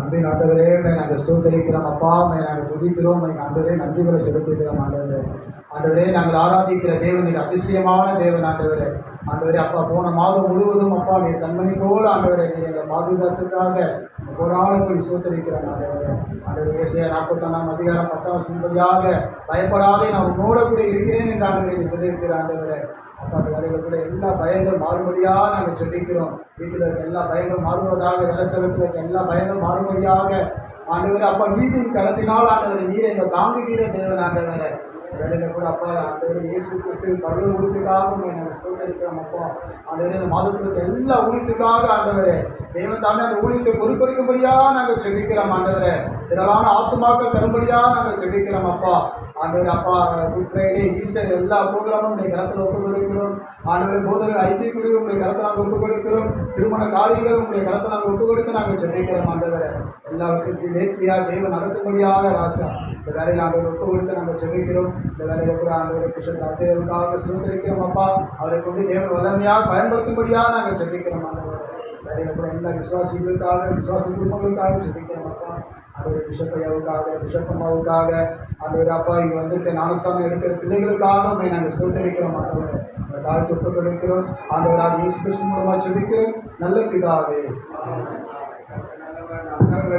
அன்பின் ஆண்டவரே, நாங்கள் ஸ்தோத்தரிக்கிறோம் அப்பா, நாங்கள் துதிக்கிறோம் ஆண்டவரே, நன்றிகளை செலுத்துகிறோம் ஆண்டவரே. ஆண்டவரே, நாங்கள் ஆராதிக்கிற தேவன் நீர் அதிசயமான தேவன் ஆண்டவரே. ஆண்டவரே அப்பா, போன மாதம் முழுவதும் அப்பா நீர் கண்மணி போல ஆண்டவரே நீர் எங்கள் பாதுகாத்துக்காக போராடப்படி ஸ்தோத்தரிக்கிறோம் ஆண்டவரே. ஆண்டவர் ஏசாயா 41 அதிகாரம் 10 பயப்படாதே நான் உன்னோட கூட இருக்கிறேன் என்று ஆண்டவரை நீ சொல்லியிருக்கிற ஆண்டவரே. அப்பா, அந்த வேலையில் கூட எல்லா பயங்கள் மாறுபடியாக நாங்கள் சொல்லிக்கிறோம். வீட்டில் இருக்க எல்லா பயங்களும் மாறுவதாக, விளைச்சலத்தில் இருக்க எல்லா பயங்களும் மாறுபடியாக ஆண்டவர் அப்பா நீதியின் கரத்தினால் ஆண்டவரை நீரை எங்கள் தாங்குகிற தேவன் ஆண்டவரை. வேலையில் கூட அப்பா ஆண்டவர் இயேசு கிறிஸ்து பரவ ஊழியத்துக்காக நாங்கள் ஸ்தோத்தரிக்கிறோம் அப்பா. ஆண்டவரே, இந்த மாதத்தில் இருக்க எல்லா ஊழியத்துக்காக ஆண்டவரே தேவன் தாமே அந்த ஊழியத்தை பொறுப்பளிக்கும்படியாக நாங்கள் செபிக்கிறோம் ஆண்டவரே. திரளான ஆத்துமாக்கள் தரும்படியாக நாங்கள் செபிக்கிறோம் அப்பா. ஆண்டவர் அப்பா, குட் ஃப்ரைடே, ஈஸ்டர் எல்லா ப்ரோக்ராமும் உடைய கருத்தில் ஒப்புக் கொடுக்கிறோம் ஆண்டவரை. போதர்கள் ஐக்கிய குழு உடைய கருத்தை நாங்கள் ஒப்புக் கொடுக்கிறோம். திருமண காரியங்கள் உடைய கருத்தை நாங்கள் ஒப்புக் கொடுத்து நாங்கள் செபிக்கிறோம் ஆண்டவரை. எல்லாவற்றுக்கும் நேர்த்தியாக தேவன் நடத்தும்படியாக ராஜா இந்த வேலையில் ஆண்டவர் ஒப்புக் கொடுத்து நாங்கள் செபிக்கிறோம். இந்த வேலையில் கூட ஆண்டவரை கிருஷ்ணன் ராஜாவுக்காக ஸ்தோத்திரிக்கிறோம் அப்பா. அவரை கொண்டு தேவன் வல்லமையாக பயன்படுத்தும்படியாக நாங்கள் செபிக்கிறோம் ஆண்டவரை. வேலையில் கூட எல்லா விசுவாசிகளுக்காக, விசுவாச குடும்பங்களுக்காக செபிக்கிறோம் அப்பா. ஆண்டவர் பிஷப் ஐயாவுக்காக, பிஷப் அம்மாவுக்காக, ஆண்டவர் அப்பா இங்கே வந்திருக்க ஞானஸ்தானம் எடுக்கிற பிள்ளைகளுக்காக நாங்கள் ஸ்தோத்திரிக்கிறோம் ஆண்டவரை. அந்த தாய் தொட்டு கொடுக்கிறோம் ஆண்டவராக இயேசு கிறிஸ்து மூலமாக செபிக்கிறோம் நல்ல பிதாவே.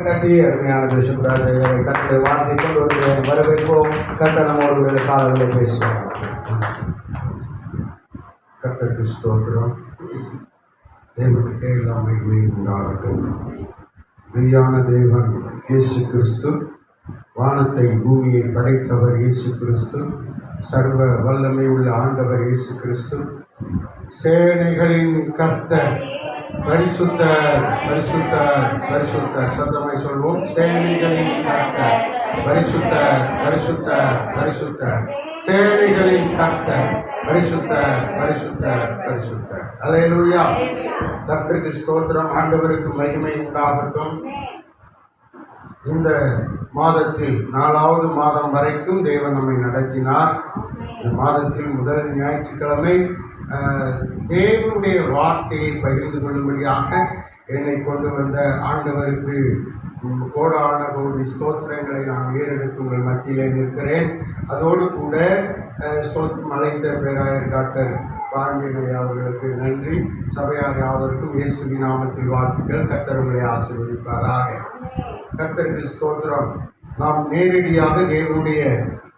கட்டி அருமையான பிஷப் ராஜா கட்டளை வார்த்தை கொண்டு வந்து வரவேற்போம். கட்ட நம்மளுடைய காலங்களை பேசுவோம். கர்த்தருக்கு ஸ்தோத்திரம். தேவனுக்கே எல்லாம் மகிமை உண்டாகட்டும். மெய்யான தேவன் இயேசு கிறிஸ்து, வானத்தை பூமியை படைத்தவர் இயேசு கிறிஸ்து, சர்வ வல்லமை உள்ள ஆண்டவர் இயேசு கிறிஸ்து, சேனைகளின் கர்த்தர், பரிசுத்தர் பரிசுத்தர் பரிசுத்தர். சத்தமாய் சொல்வோம், சேனைகளின் கர்த்தர், பரிசுத்தர் பரிசுத்தர் பரிசுத்தர், சேனைகளின் கர்த்தர், பரிசுத்தர் பரிசுத்தர் பரிசுத்தர். அல்லேலூயா. கர்த்தருக்கு ஸ்தோத்திரம். ஆண்டவருக்கு மகிமை உண்டாகட்டும். இந்த மாதத்தில் 4வது மாதம் வரைக்கும் தேவன் நம்மை நடத்தினார். இந்த மாதத்தில் முதல் ஞாயிற்றுக்கிழமை தேவனுடைய வார்த்தையை பகிர்ந்து கொள்ளும்படியாக என்னை கொண்டு வந்த ஆண்டவருக்கு கோடான கோடி ஸ்தோத்திரங்களை நான் ஏறெடுத்து உங்கள் மத்தியிலே நிற்கிறேன். அதோடு கூட ஸ்தோத்திரம் அழைத்த பேராயர் டாக்டர் பாண்டியனை அவர்களுக்கு நன்றி. சபையார் யாவருக்கும் இயேசுவின் நாமத்தில் வாழ்த்துக்கள். கர்த்தர் உங்களை ஆசீர்வதிப்பாராக. கர்த்தருக்கு ஸ்தோத்திரம். நாம் நேரடியாக தேவனுடைய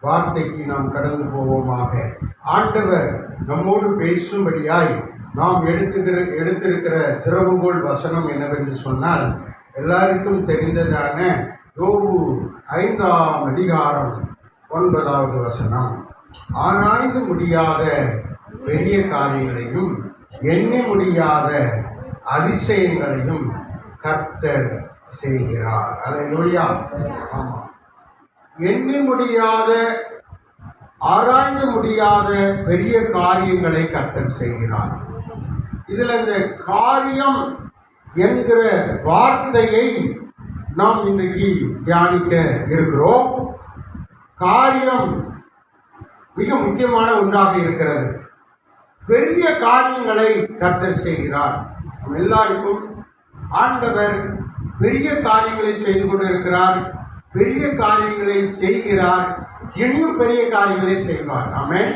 வார்த்தைக்கு நாம் கடந்து போவோமாக. ஆண்டவர் நம்மோடு பேசும்படியாய் நாம் எடுத்திருக்கிற திறவுகோல் வசனம் என்னவென்று சொன்னால், எல்லாருக்கும் தெரிந்ததான யோபு 5ஆம் அதிகாரம் 9வது வசனம். ஆராய்ந்து முடியாத பெரிய காரியங்களையும் எண்ணி முடியாத அதிசயங்களையும் கர்த்தர் செய்கிறார். அல்லேலூயா. ஆமாம், எண்ணி முடியாத, ஆராய்ந்து முடியாத பெரிய காரியங்களை கர்த்தர் செய்கிறார். இதில் இந்த காரியம் என்கிற வார்த்தையை நாம் இன்றைக்கு தியானிக்க இருக்கிறோம். காரியம் மிக முக்கியமான ஒன்றாக இருக்கிறது. பெரிய காரியங்களை கர்த்தர் செய்கிறார். நம்ம எல்லாருக்கும் ஆண்டவர் பெரிய காரியங்களை செய்து கொண்டு இருக்கிறார். பெரிய காரியங்களை செய்கிறார். இனியும் பெரிய காரியங்களை செய்வார். ஆமென்.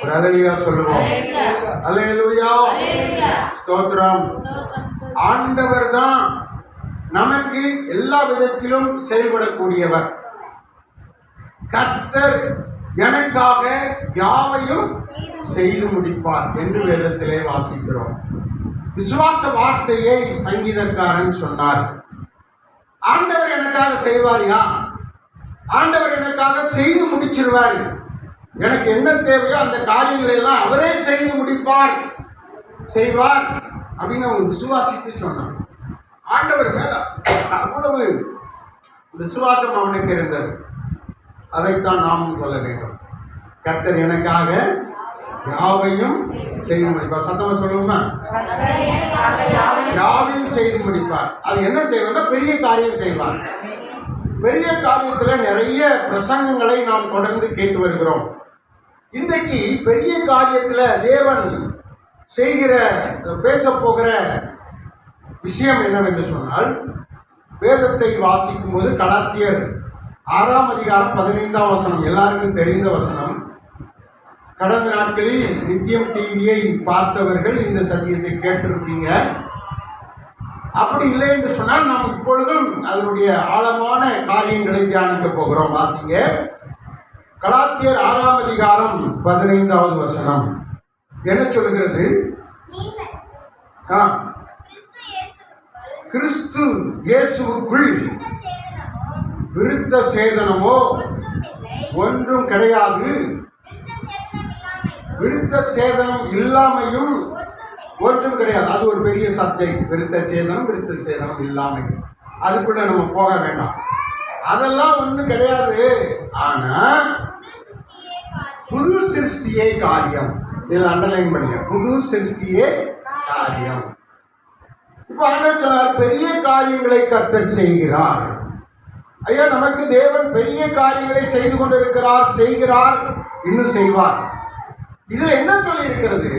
ஒரு அல்லேலூயா சொல்லுவோம். அல்லேலூயா. ஸ்தோத்திரம். ஆண்டவர் தான் நமக்கு எல்லா விதத்திலும் செயல்படக்கூடியவர். கர்த்தர் எனக்காக யாவையும் செய்து முடிப்பார் என்று வேதத்திலே வாசிக்கிறோம். விசுவாச வார்த்தையை சங்கீதக்காரன் சொன்னார். ஆண்டவர் எனக்காக செய்வாரியா? ஆண்டவர் எனக்காக செய்து முடிச்சிருவார். எனக்கு என்ன தேவையோ அந்த காரியங்களை எல்லாம் அவரே செய்து முடிப்பார், செய்வார் அப்படின்னு அவன் விசுவாசித்து சொன்னான். ஆண்டவர் மேல அவ்வளவு விசுவாசம் அவனுக்கு இருந்தது. அதைத்தான் நாமும் சொல்ல வேண்டும். கர்த்தர் எனக்காக யாவையும் செய்து முடிப்பார். சத்தமா சொல்லுவோமா? யாவையும் செய்து முடிப்பார். அது என்ன செய்வார்? பெரிய காரியம் செய்வார். பெரிய காரியத்தில் நிறைய பிரசங்கங்களை நாம் தொடர்ந்து கேட்டு வருகிறோம். இன்றைக்கு பெரிய காரியத்தில் தேவன் செய்கிற பேச போகிற விஷயம் என்னவென்று சொன்னால், வேதத்தை வாசிக்கும் போது கலாத்தியர் 6ஆம் அதிகாரம் 15ஆம் வசனம் எல்லாருக்கும் தெரிந்த வசனம். கடந்த நாட்களில் நித்தியம் டிவியை பார்த்தவர்கள் இந்த சத்தியத்தை கேட்டிருப்பீங்க. அப்படி இல்லை என்று சொன்னால் நாம் இப்பொழுதும் அதனுடைய ஆழமான காரியங்களை தியானிக்க போகிறோம். வாசிங்க கலாத்தியர் 6ஆம் அதிகாரம் 15வது வசனம் என்ன சொல்கிறது? கிறிஸ்து இயேசுவுக்குள் விருத்த சேதனமோ ஒன்றும் கிடையாது, விருத்த சேதனம் இல்லாமையும் ஒன்றும் கிடையாது. அது ஒரு பெரிய சப்ஜெக்ட். விருத்த சேதனம் இல்லாமை, அதுக்குள்ள நம்ம போக வேண்டாம். அதெல்லாம் ஒன்றும் கிடையாது. ஆனா புது சிருஷ்டியே காரியம். இதில் அண்டர்லைன் பண்ணுங்க, புது சிருஷ்டியே காரியம். இப்ப ஆண்டவர் சொன்னார், பெரிய காரியங்களை கர்த்தர் செய்கிறார். ஐயா, நமக்கு தேவன் பெரிய காரியங்களை செய்து கொண்டிருக்கிறார், செய்கிறார், இன்னும் செய்வார். இதுல என்ன சொல்லி இருக்கிறது?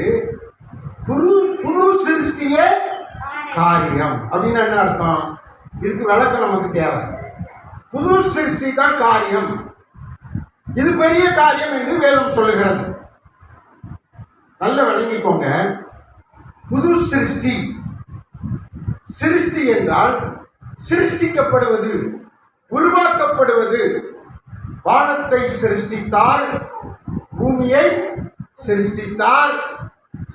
புது சிருஷ்டியே காரியம் அப்படின்னு என்ன அர்த்தம்? இதுக்கு விளக்கம் நமக்கு தேவை. புது சிருஷ்டி தான் காரியம், இது பெரிய காரியம் என்று வேதம் சொல்லுகிறது. நல்ல விளங்கிக்கோங்க. புது சிருஷ்டி, சிருஷ்டி என்றால் சிருஷ்டிக்கப்படுவது, உருவாக்கப்படுவது. வானத்தை சிருஷ்டித்தார், பூமியை சிருஷ்டித்தார்,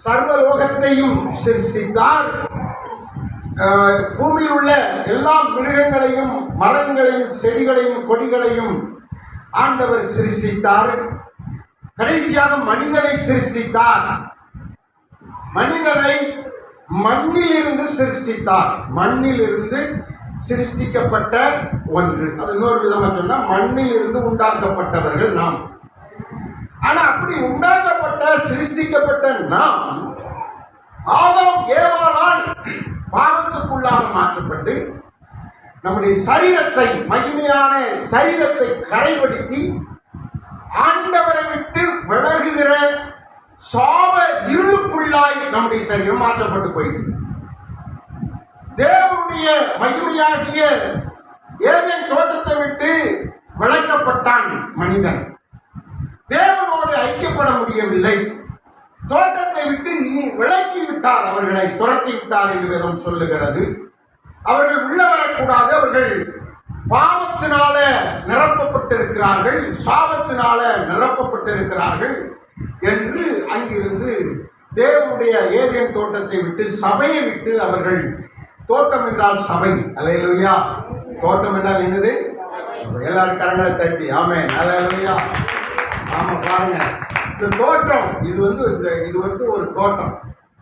சர்வலோகத்தையும் சிருஷ்டித்தார், பூமியில் உள்ள எல்லா மிருகங்களையும் மரங்களையும் செடிகளையும் கொடிகளையும் ஆண்டவர் சிருஷ்டித்தார். கடைசியாக மனிதனை சிருஷ்டித்தார். மனிதனை மண்ணிலிருந்து சிருஷ்டித்தார். மண்ணிலிருந்து சிருஷ்டிக்கப்பட்ட ஒன்று. அது இன்னொரு விதமா சொன்னா, மண்ணில் இருந்து உண்டாக்கப்பட்டவர்கள் நாம். ஆனா அப்படி உண்டாக்கப்பட்ட சிருஷ்டிக்கப்பட்ட நாம் ஆதாம் ஏவாளால் பாவத்துக்குள்ளாக மாற்றப்பட்டு நம்முடைய சரீரத்தை, மகிமையான சரீரத்தை கரைப்படுத்தி ஆண்டவரை விட்டு விலகுகிற சாப இருளுக்குள்ளாய் நம்முடைய சரீரம் மாற்றப்பட்டு போயிட்டு, தேவனுடைய மகிமையாகிய ஏதேன் தோட்டத்தை விட்டு விலக்கப்பட்டான் மனிதன். தேவனோடு ஐக்கியப்பட முடியவில்லை. தோட்டத்தை விட்டு விலக்கி விட்டார், அவர்களை துரத்தி விட்டார் என்று வேதம் சொல்லுகிறது. அவர்கள் உள்ள வரக்கூடாது. அவர்கள் பாவத்தினால நிரப்பப்பட்டிருக்கிறார்கள், சாபத்தினால நிரப்பப்பட்டிருக்கிறார்கள் என்று அங்கிருந்து தேவனுடைய ஏதேன் தோட்டத்தை விட்டு, சபையை விட்டு அவர்கள், தோட்டம் என்றால் சபை, அல்லேலூயா. தோட்டம் என்றால் என்னது? எல்லாரும் கரங்களை தட்டி ஆமென், அல்லேலூயா. ஆமா, பாருங்க, இந்த தோட்டம் இது வந்து ஒரு தோட்டம்.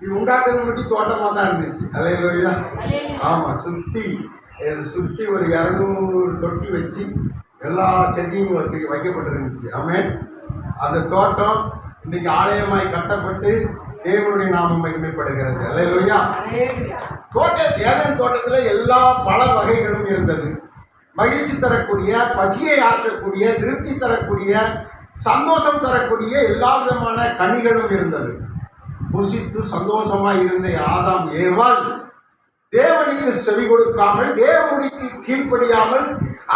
இது உண்டாக்குறது மட்டும் தோட்டமா தான் இருந்துச்சு, அல்லேலூயா. ஆமா, சுத்தி ஒரு 200 தொட்டி வச்சு எல்லா செடியும் வைக்கப்பட்டிருந்துச்சு. ஆமென். அந்த தோட்டம் இன்னைக்கு ஆலயமாய் கட்டப்பட்டு தேவனுடைய நாமம் மகிமைப்படுகிறது, அல்லேலூயா. ஏதேன் தோட்டத்தில் எல்லா பல வகைகளும் இருந்தது. மகிழ்ச்சி தரக்கூடிய, பசியை ஆற்றக்கூடிய, திருப்தி தரக்கூடிய, சந்தோஷம் தரக்கூடிய எல்லா விதமான கனிகளும் இருந்தது. புசித்து சந்தோஷமாய் இருந்த ஆதாம் ஏவாள் தேவனுக்கு செவி கொடுக்காமல், தேவனுக்கு கீழ்ப்படியாமல்,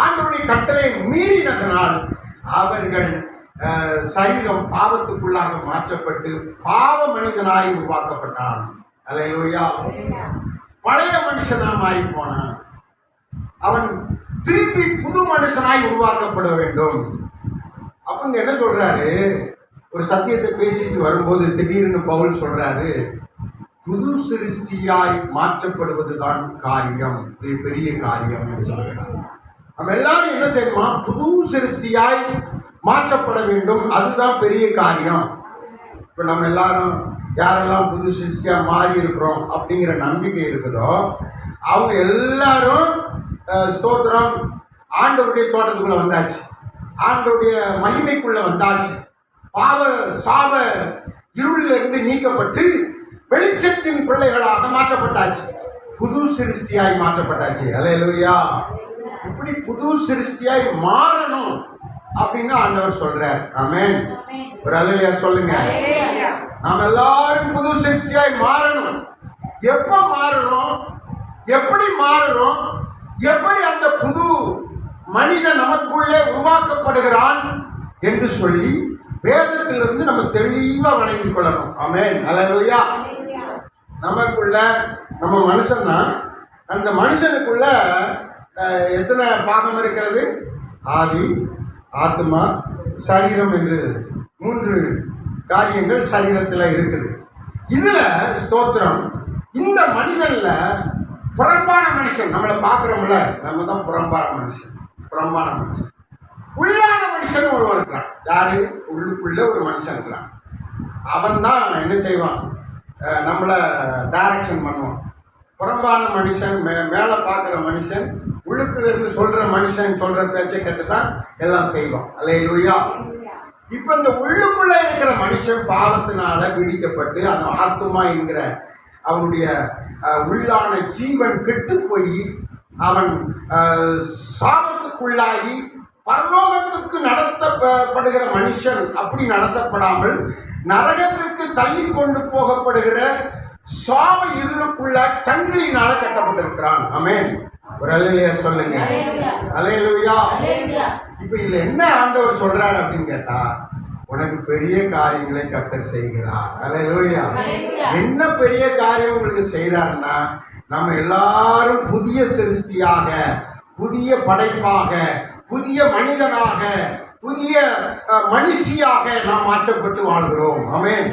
ஆண்டவருடைய கட்டளை மீறினதனால் அவர்கள் சரீரம் பாவத்துக்குள்ளாக மாற்றப்பட்டு பாவ மனிதனாய் உருவாக்கப்பட்டான், அல்லேலூயா. பழைய மனுஷனா மாறி போனான். அவன் திருப்பி புது மனுஷனாய் உருவாக்கப்பட வேண்டும். அப்பங்க என்ன சொல்றாரு? ஒரு சத்தியத்தை பேசிட்டு வரும்போது திடீர்னு பவுல் சொல்றாரு, புது சிருஷ்டியாய் மாற்றப்படுவதுதான் காரியம், இது பெரிய காரியம் என்று சொல்கிறார். நம்ம எல்லாரும் என்ன செய்யணுமா? புது சிருஷ்டியாய் மாற்றப்பட வேண்டும், அதுதான் பெரிய காரியம். இப்போ நம்ம எல்லாரும் யாரெல்லாம் புது சிருஷ்டியா மாறி இருக்கிறோம் அப்படிங்கிற நம்பிக்கை இருக்குதோ அவங்க எல்லாரும் ஸ்தோத்திரம், ஆண்டவருடைய தோட்டத்துக்குள்ள வந்தாச்சு, ஆண்டவருடைய மகிமைக்குள்ள வந்தாச்சு, பாவ சாப இருளிலிருந்து நீக்கப்பட்டு வெளிச்சத்தின் பிள்ளைகளாக மாற்றப்பட்டாச்சு, புது சிருஷ்டியாய் மாற்றப்பட்டாச்சு, அல்லேலூயா. இப்படி புது சிருஷ்டியாய் மாறணும் அப்படின்னு ஆண்டவர் சொல்றார். ஆமென். ஒரு அல்லேலூயா சொல்லுங்க. நாம் எல்லாரும் புது சிருஷ்டியாய் மாறணும். எப்ப மாறணும்? எப்படி மாறணும்? எப்படி அந்த புது மனிதன் நமக்குள்ளே உருவாக்கப்படுகிறான் என்று சொல்லி வேதத்திலிருந்து நம்ம தெளிவா வணங்கிக் கொள்ளணும். ஆமென், அல்லேலூயா. நமக்குள்ள நம்ம மனுஷன் தான். அந்த மனுஷனுக்குள்ள எத்தனை பாகம் இருக்கிறது? ஆவி, ஆத்மா, சரீரம் என்று 3 காரியங்கள் சரீரத்தில் இருக்குது. இதுல ஸ்தோத்திரம், இந்த மனிதன்ல புறம்பான மனுஷன் நம்மளை பார்க்குறோம்ல, நம்ம தான் புறம்பான மனுஷன். உள்ளான மனுஷன் ஒருவன் இருக்கிறான். யாரு? உள்ளுக்குள்ள ஒரு மனுஷன் இருக்கிறான். அவன் தான் என்ன செய்வான்? நம்மளை டைரக்ஷன் பண்ணுவான். புறம்பான மனுஷன், மேலே பார்க்குற மனுஷன், உள்ளுக்குள்ள இருந்து சொல்ற மனுஷன் சொல்ற பேச்சை கேட்டு தான் எல்லாம் செய்வான். அல்லேலூயா. இப்ப இந்த உள்ளுக்குள்ள இருக்கிற மனுஷன் பாவத்தினால பிடிக்கப்பட்டு அந்த ஆத்துமா என்கிற அவனுடைய உள்ளான ஜீவன் கெட்டு போய் அவன் சாபத்துக்குள்ளாகி பரலோகத்துக்கு நடத்தப்படுகிற மனுஷன் அப்படி நடத்தப்படாமல் நரகத்திற்கு தள்ளி கொண்டு போகப்படுகிற சாப இருளுக்குள்ள சங்கிலியினால கட்டப்பட்டிருக்கிறான். ஆமென். ஒரு அல்லேலூயா சொல்லுங்க. அல்லேலூயா. இப்ப இதுல என்ன ஆண்டவர் சொல்றாரு அப்படின்னு கேட்டா, உனக்கு பெரிய காரியங்களை கர்த்தர் செய்கிறார். அல்லேலூயா. என்ன பெரிய காரியம் உங்களுக்கு செய்யறாருன்னா, நம்ம எல்லாரும் புதிய சிருஷ்டியாக, புதிய படைப்பாக, புதிய மனிதனாக, புதிய மனுஷியாக நாம் மாற்றப்பட்டு வாழ்கிறோம். ஆமென்.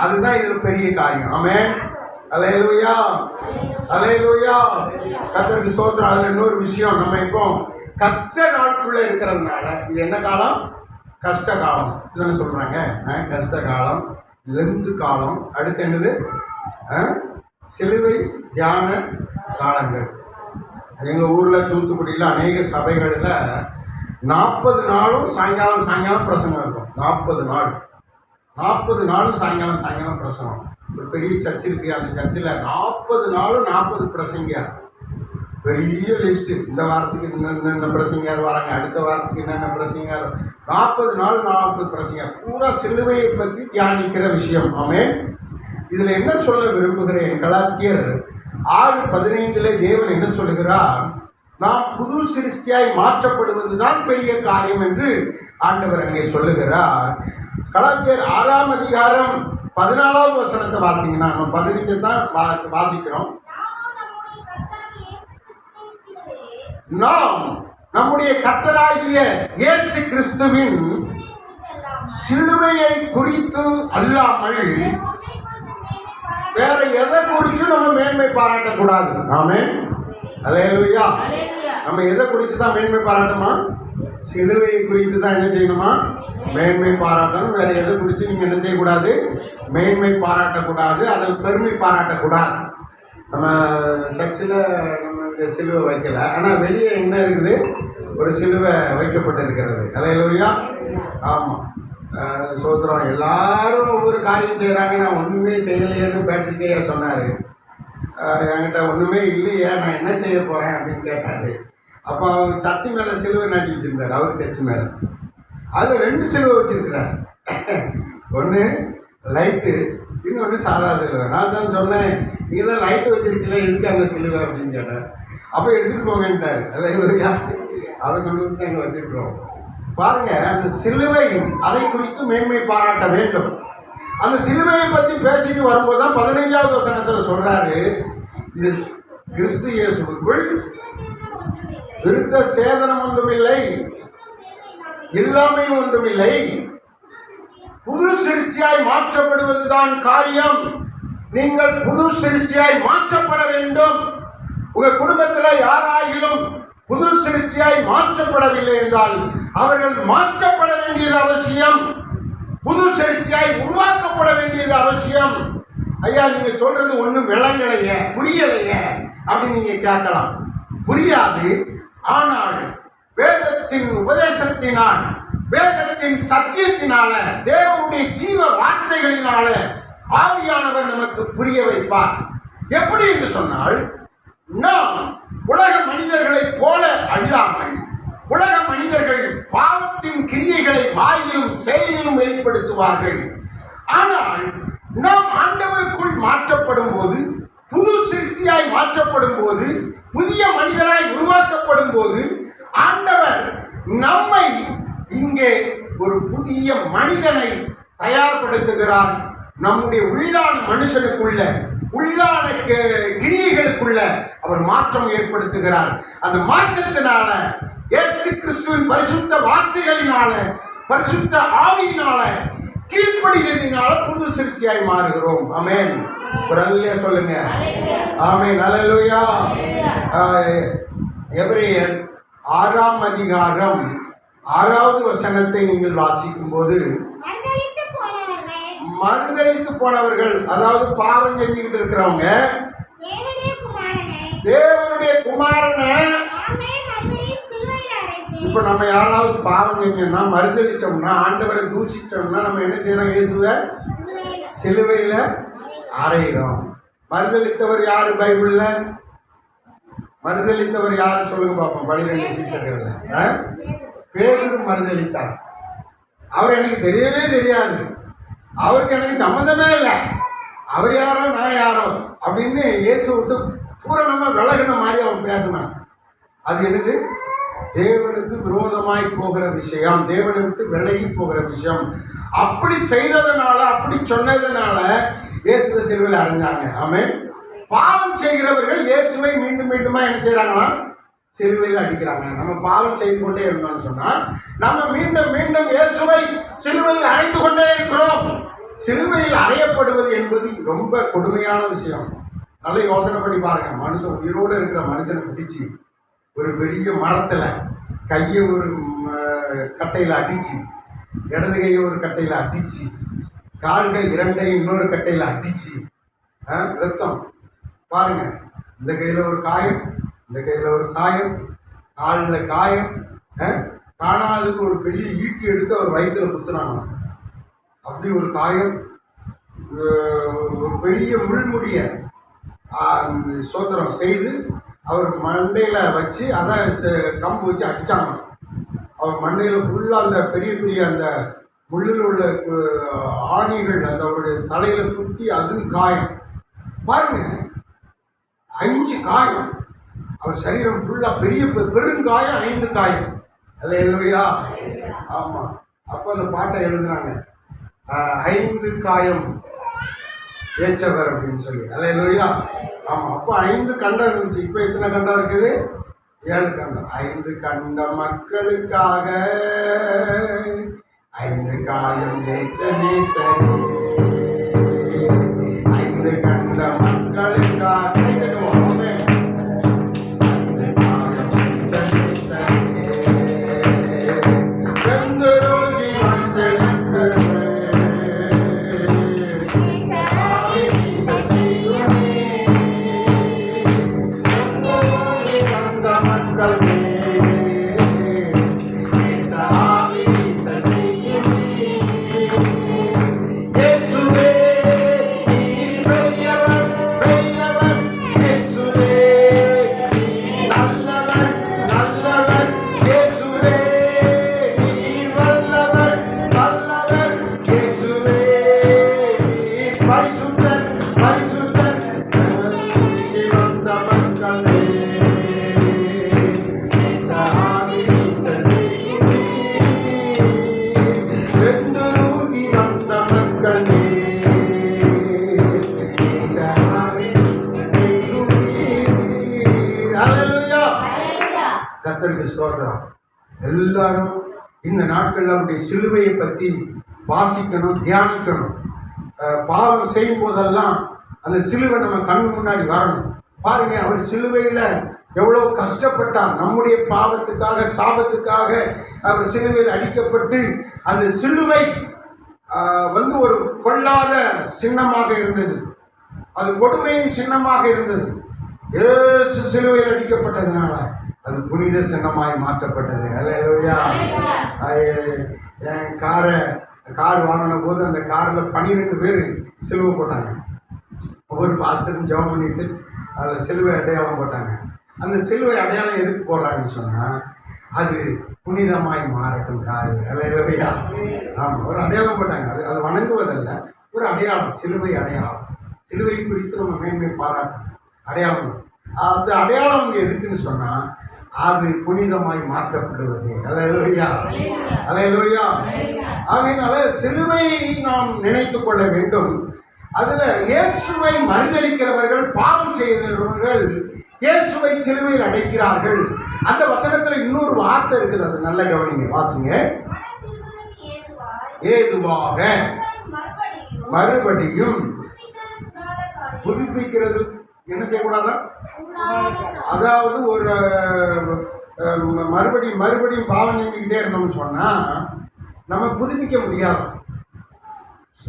அதுதான் இதுல பெரிய காரியம். ஆமென். அல்லேலூயா, அல்லேலூயா. கர்த்தருக்கு ஸ்தோத்திரம். அதுல இன்னொரு விஷயம், நம்ம இப்போ கஷ்ட நாட்குள்ள இருக்கிறதுனால இது என்ன காலம்? கஷ்ட காலம் இதுன்னு சொல்றாங்க. கஷ்ட காலம், லெந்து காலம், அடுத்து என்னது? சிலுவை தியான காலங்கள். எங்க ஊர்ல தூத்துக்குடியில் அநேக சபைகளில் 40 நாளும் சாயங்காலம் பிரசங்கம் இருக்கும். 40 நாளும் சாயங்காலம் பிரசங்கம். ஒரு பெரிய சர்ச் இருக்கு. அந்த சர்ச்சில் 40 நாளும் 40 பிரசங்கியார். பெரிய லிஸ்ட். இந்த வாரத்துக்கு இந்த பிரசங்கியார் வராங்க, அடுத்த வாரத்துக்கு என்னென்ன பிரசங்கியார். 40 நாள் 40 பிரசங்கியார். பூரா சிலுவையை பற்றி தியானிக்கிற விஷயம். ஆமென். இதுல என்ன சொல்ல விரும்புகிறேன்? கலாத்தியர் 6:15 தேவன் என்ன சொல்லுகிறார்? நாம் புது சிருஷ்டியாய் மாற்றப்படுவதுதான் பெரிய காரியம் என்று ஆண்டவர் அங்கே சொல்லுகிறார். கலாத்தியர் 6ஆம் அதிகாரம் 14வது வசனத்தை வாசிங்கன்னா, நம்ம 15 தான் வாசிக்கிறோம். நாம் நம்முடைய கர்த்தராகிய இயேசு கிறிஸ்துவின் சிலுவையை குறித்து அல்லாமல் வேற எதை குறித்து நம்ம மேன்மை பாராட்டக்கூடாது. ஆமென். அல்லேலூயா. நம்ம எதை குறித்து தான் மேன்மை பாராட்டணுமா? சிலுவையை குறித்து தான் என்ன செய்யணுமா? மேன்மை பாராட்டணும். வேற எதை குறித்து நீங்க என்ன செய்யக்கூடாது? மேன்மை பாராட்டக்கூடாது. அதை பெருமை பாராட்டக்கூடாது. நம்ம சர்ச்சில் நம்ம சிலுவை வைக்கல, ஆனால் வெளியே என்ன இருக்குது? ஒரு சிலுவை வைக்கப்பட்டிருக்கிறது. அல்லேலூயா. ஆமாம், சோத்திரம். எல்லாரும் ஒவ்வொரு காரியம் செய்கிறாங்க. நான் ஒன்றுமே செய்யலையேன்னு பேட்ரிக்கையா சொன்னார். என்கிட்ட ஒன்றுமே இல்லையே, நான் என்ன செய்ய போகிறேன் அப்படின்னு கேட்டார். அப்போ அவர் சர்ச்சு மேலே சிலுவை நாட்டி வச்சுருந்தார். அவர் சர்ச்சு மேலே அதில் 2 சிலுவை வச்சுருக்கிறார். ஒன்று லைட்டு, இன்னொன்று சாதா சிலுவை. நான் தான் சொன்னேன், நீங்கள் தான் லைட்டு வச்சுருக்கீங்களா, எதுக்கு அந்த சிலுவை அப்படின்னு கேட்டார். அப்போ எடுத்துகிட்டு போங்கன்ட்டார். அதை கொண்டு வந்து நாங்கள் வச்சுருக்கிறோம். பாருங்க, அந்த சிலுவை அதை குறித்து மேன்மை பாராட்ட வேண்டும். அந்த சிலுவையை பற்றி பேசிட்டு வரும்போது தான் 15வது வசனத்தில் சொல்றாரு, இந்த கிறிஸ்து இயேசுவுக்குள் விருத்த சேதனம் ஒன்றுமில்லை, இல்லாமை ஒன்றுமில்லை, புது சிருஷ்டியாய் மாற்றப்படுவதுதான் காரியம். நீங்கள் புது சிருஷ்டியாய் மாற்றப்பட வேண்டும். உங்க குடும்பத்தில் யாராயிலும் புது சிருஷ்டியாய் மாற்றப்படவில்லை என்றால் அவர்கள் மாற்றப்பட வேண்டியது அவசியம். புது சிருஷ்டியாய் உருவாக்கப்பட வேண்டியது அவசியம். ஐயா, நீங்க சொல்றது ஒன்றும் விளங்கலைய, புரியலைய அப்படின்னு நீங்க கேட்கலாம். புரியாது. ஆனால் வேதத்தின் உபதேசத்தினால், வேதத்தின் சத்தியத்தினால, தேவனுடைய ஜீவ வார்த்தைகளினால ஆவியானவர் நமக்கு புரிய வைப்பார். எப்படி என்று சொன்னால், நாம் உலக மனிதர்களைப் போல அல்லாமல், உலக மனிதர்கள் பாவத்தின் கிரியைகளை வாயிலும் செயலிலும் வெளிப்படுத்துவார்கள். ஆனால் நாம் ஆண்டவருக்குள் மாற்றப்படும் போது, புது சிருஷ்டியாய் மாற்றப்படும் போது, புதிய மனிதராய் உருவாக்க போது ஆண்டவர் நம்மை இங்கே ஒரு புதிய மனிதனை தயார்படுத்துகிறார். நம்முடைய உள்ளான மனுஷனுக்குள்ள உள்ளான கிரியைகளுக்குள்ள அவர் மாற்றம் ஏற்படுத்துகிறார். அந்த மாற்றத்தினால இயேசு கிறிஸ்துவின் பரிசுத்த வார்த்தைகளினால பரிசுத்த ஆவியினால கீழ்ப்படிதலினால புது சிருஷ்டியாய் மாறுகிறோம். ஆமென். ஒரு அல்லேலூயா சொல்லுங்க. ஆமென். அல்லேலூயா. எபிரேயர் 6ஆம் அதிகாரம் 6வது வசனத்தை நீங்கள் வாசிக்கும் போது மறுதலித்து போனவர்கள், அதாவது பாவம் செஞ்சுக்கிட்டு இருக்கிறவங்க தேவனுடைய குமாரனை இப்ப நம்ம யாராவது பாவம் செஞ்சோம்னா மறுதளிச்சோம்னா ஆண்டவரை தூஷிச்சோம்னா நம்ம என்ன செய்யறோம்? இயேசுவை சிலுவையில அறையிறோம். மறுதளித்தவர் யாரு பைபிள்ல? மறுதளித்தவர் யாரு சொல்லுங்க பார்ப்போம். 12 சீசர்கள்ல பேதுரு மறுதளித்தார். அவர் எனக்கு தெரியவே தெரியாது, அவருக்கு எனக்கு சம்மந்தமே இல்லை, அவர் யாரோ நான் யாரோ அப்படின்னு இயேசு விட்டு பூரணமா விலகின மாதிரி அவன் பேசினான். அது என்னது? தேவனுக்கு விரோதமாய் போகிற விஷயம், தேவனை விட்டு விலகி போகிற விஷயம். அப்படி செய்ததுனால, அப்படி சொன்னதுனால இயேசுவை சிலுவையில் அறைஞ்சாங்க. ஆமென். பாவம் செய்கிறவர்கள் இயேசுவை மீண்டும் மீண்டுமா என்ன செய்யறாங்கன்னா சிலுவையில் அடிக்கிறாங்க. நம்ம பாவம் செய்து கொண்டே இருந்தோம்னு சொன்னா நம்ம மீண்டும் மீண்டும் இயேசுவை சிலுவையில் அறைந்து கொண்டே இருக்கிறோம். சிலுவையில் அறையப்படுவது என்பது ரொம்ப கொடுமையான விஷயம். நல்லா யோசனை பண்ணி பாருங்க. மனுஷன் உயிரோடு இருக்கிற மனுஷனை பிடிச்சி ஒரு பெரிய மரத்துல கையை ஒரு கட்டையில அடிச்சு, இடது கையை ஒரு கட்டையில அடிச்சு, கால்கள் இரண்டையும் இன்னொரு கட்டையில அடிச்சு ரத்தம் பாருங்க. இந்த கையில ஒரு காயம், இந்த கையில ஒரு காயம், காலில் காயம், காணாதுக்கு ஒரு பெரிய ஈட்டி எடுத்து அவர் வயிற்றுல குத்துனாங்க. அப்படி ஒரு காயம். ஒரு பெரிய முள்முடிய சோத்திரம் செய்து அவர் மண்டையில வச்சு அதை கம்பு வச்சு அடிச்சாங்க. அவர் மண்டையில ஃபுல்லாக அந்த பெரிய பெரிய அந்த முள்ளில் உள்ள ஆணிகள் அந்த அவருடைய தலையில குத்தி அது காயம் பாருங்க. 5 காயம். அவர் சரீரம் ஃபுல்லா பெரிய பெருங்காயம், 5 காயம். அல்லேலூயா. ஆமா. அப்ப அந்த பாட்டை எழுதுனாங்க, 5 காயம் ஏற்றவர் அப்படின்னு சொல்லி. அல்லேலூயா. ஆமா. அப்போ 5 கண்டம் இருந்துச்சு. இப்போ எத்தனை கண்டம் இருக்குது? 7 கண்டம். 5 கண்ட மக்களுக்காக 5 காயம் ஏற்ற நேசரே, 5 கண்ட மக்களுக்காக எல்லாரும் இந்த நாட்கள் அவருடைய சிலுவையை பற்றி வாசிக்கணும், தியானிக்கணும். பாவம் செய்யும் போதெல்லாம் அந்த சிலுவை நம்ம கண்ணு முன்னாடி வரணும். பாருங்க, அவர் சிலுவையில் எவ்வளவு கஷ்டப்பட்டார். நம்முடைய பாவத்துக்காக, சாபத்துக்காக அவர் சிலுவையில் அடிக்கப்பட்டு அந்த சிலுவை ஒரு கொள்ளாத சின்னமாக இருந்தது, அது கொடுமையின் சின்னமாக இருந்தது. இயேசு சிலுவையில் அடிக்கப்பட்டதுனால அது புனித சின்னமாய் மாற்றப்பட்டது. அல்லேலூயா. என் கார் வாங்கின போது அந்த காரில் 12 பேர் சிலுவை போட்டாங்க. ஒவ்வொரு பாஸ்டரும் ஜெபம் பண்ணிட்டு அதில் சிலுவை அடையாளம் போட்டாங்க. அந்த சிலுவை அடையாளம் எதுக்கு போடுறாங்கன்னு சொன்னால் அது புனிதமாய் மாறட்டும் காரு. அல்லேலூயா. ஆமாம், ஒரு அடையாளம் போட்டாங்க. அது வணங்குவதல்ல, ஒரு அடையாளம், சிலுவை அடையாளம். சிலுவை குறித்து நம்ம மேன்மை பாராட்டணும். அடையாளம், அந்த அடையாளம் எதுக்குன்னு சொன்னால் அது புனிதமாய் மாற்றப்படுவது. அல்லேலூயா, அல்லேலூயா. ஆகையினால சிலுவையை நாம் நினைத்துக் கொள்ள வேண்டும். அதுல இயேசுவை மறுதலிக்கிறவர்கள், பாவம் செய்கிறவர்கள் இயேசுவை சிலுவையில் அடைக்கிறார்கள். அந்த வசனத்துல இன்னொரு வார்த்தை இருக்குது, அது நல்ல கவனிங்க, வாசிங்க. ஏதுவாக மறுபடியும் புதுப்பிக்கிறது என்ன செய்யக்கூடாதா? அதாவது ஒரு மறுபடியும் மறுபடியும் பாவம் செஞ்சுக்கிட்டே இருந்தோம்னு சொன்னா நம்ம புதுப்பிக்க முடியாது.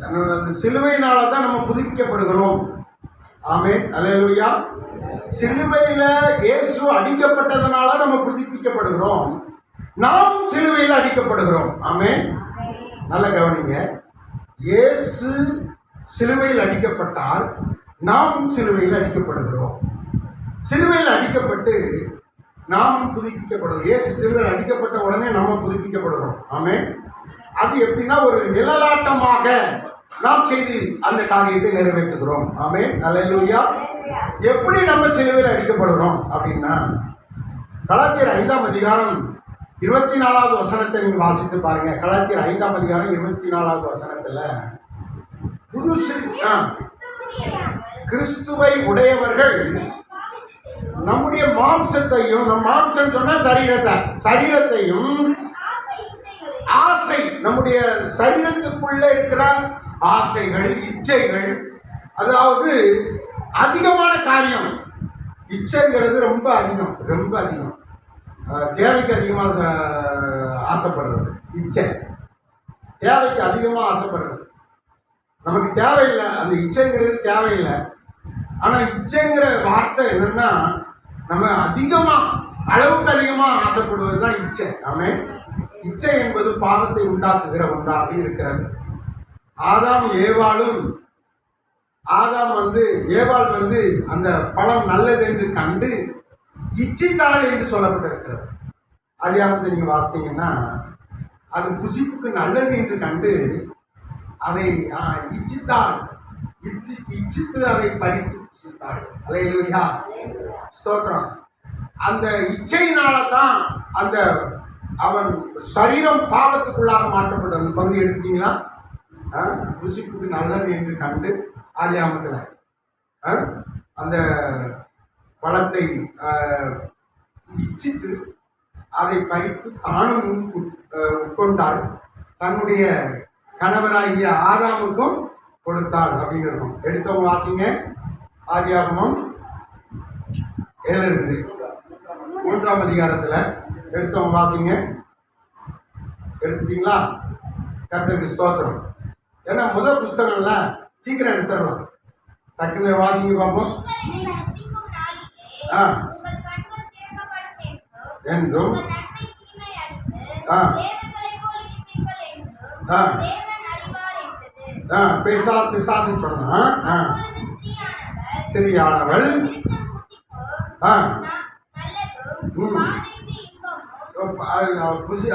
அந்த சிலுவையினால தான் நம்ம புதுப்பிக்கப்படுகிறோம். ஆமென், அல்லேலூயா. சிலுவையில இயேசு அடிக்கப்பட்டதனால நம்ம புதுப்பிக்கப்படுகிறோம். நாம் சிலுவையில் அடிக்கப்படுகிறோம். ஆமென். நல்ல கவனிங்க. இயேசு சிலுவையில் அடிக்கப்பட்டால் நாம் சிலுவையில் அடிக்கப்படுகிறோம். சிலுவையில் அடிக்கப்பட்டு நாம் புதுப்பிக்கப்படுகிறோம். இயேசு சிலுவையில் அடிக்கப்பட்ட உடனே நாம புதுப்பிக்கப்படுகிறோம். ஆமென். அது எப்படின்னா ஒரு நிழலாட்டமாக நாம் செய்து அந்த காரியத்தை நிறைவேற்றுகிறோம். ஆமென், அல்லேலூயா. எப்படி நம்ம சிலுவையில் அடிக்கப்படுகிறோம் அப்படின்னா, கலாத்தியர் 5ஆம் அதிகாரம் 24வது வசனத்தை நீங்க வாசித்து பாருங்க. கலாத்தியர் 5ஆம் அதிகாரம் 24வது வசனத்துல கிறிஸ்துவை உடையவர்கள் நம்முடைய மாம்சத்தையும், நம் மாம்சம் சொன்னா சரீரத்தையும் ஆசை, நம்முடைய சரீரத்துக்குள்ள இருக்கிற ஆசைகள், இச்சைகள், அதாவது அதிகமான காரியம். இச்சைங்கிறது ரொம்ப அதிகம், ரொம்ப அதிகம். தேவைக்கு அதிகமாக ஆசைப்படுறது இச்சை. தேவைக்கு அதிகமாக ஆசைப்படுறது நமக்கு தேவையில்லை. அந்த இச்சைங்கிறது தேவையில்லை. ஆனால் இச்சைங்கிற வார்த்தை என்னன்னா, நம்ம அதிகமாக, அளவுக்கு அதிகமாக ஆசைப்படுவது தான் இச்சை. ஆமென். இச்சை என்பது பாவத்தை உண்டாக்குகிற ஒன்றாக இருக்கிறது. ஏவாள் வந்து அந்த பழம் நல்லது என்று கண்டு இச்சித்தாள் என்று சொல்லப்பட்டிருக்கிறது. அதிகாரத்தை நீங்க வாசித்தீங்கன்னா, அது புசிப்புக்கு நல்லது என்று கண்டு அதை இச்சித்தாள், இச்சித்து அதை பறித்து புசித்தாள். அல்லேலூயா, ஸ்தோத்திரம். அந்த இச்சையினால தான் அந்த அவன் சரீரம் பாவத்துக்குள்ளாக மாற்றப்பட்டது. அந்த பகுதி எடுத்துட்டீங்களா? புசிப்புக்கு நல்லது என்று கண்டு ஆதியாகமத்தில் அந்த பழத்தை இச்சித்து அதை பறித்து தானும் உட்கொண்டாள், தன்னுடைய கணவராகிய ஆதாமுக்கும் கொடுத்தாள் அப்படின்னு இருக்கும். எடுத்தவங்க வாசிங்க. ஆதியாகமம் 7 இருக்குது, 3ஆம் அதிகாரத்தில். எடுத்தவங்க வாசிங்க. எடுத்துட்டீங்களா? கர்த்தருக்கு ஸ்தோத்திரம். ஏன்னா முதல் புஸ்தகம்ல சீக்கிரம் எடுத்துடலாம். டக்குன்னு வாசிங்க பார்ப்போம். என்றும் பிசாசு சொன்னா, சரியானவள்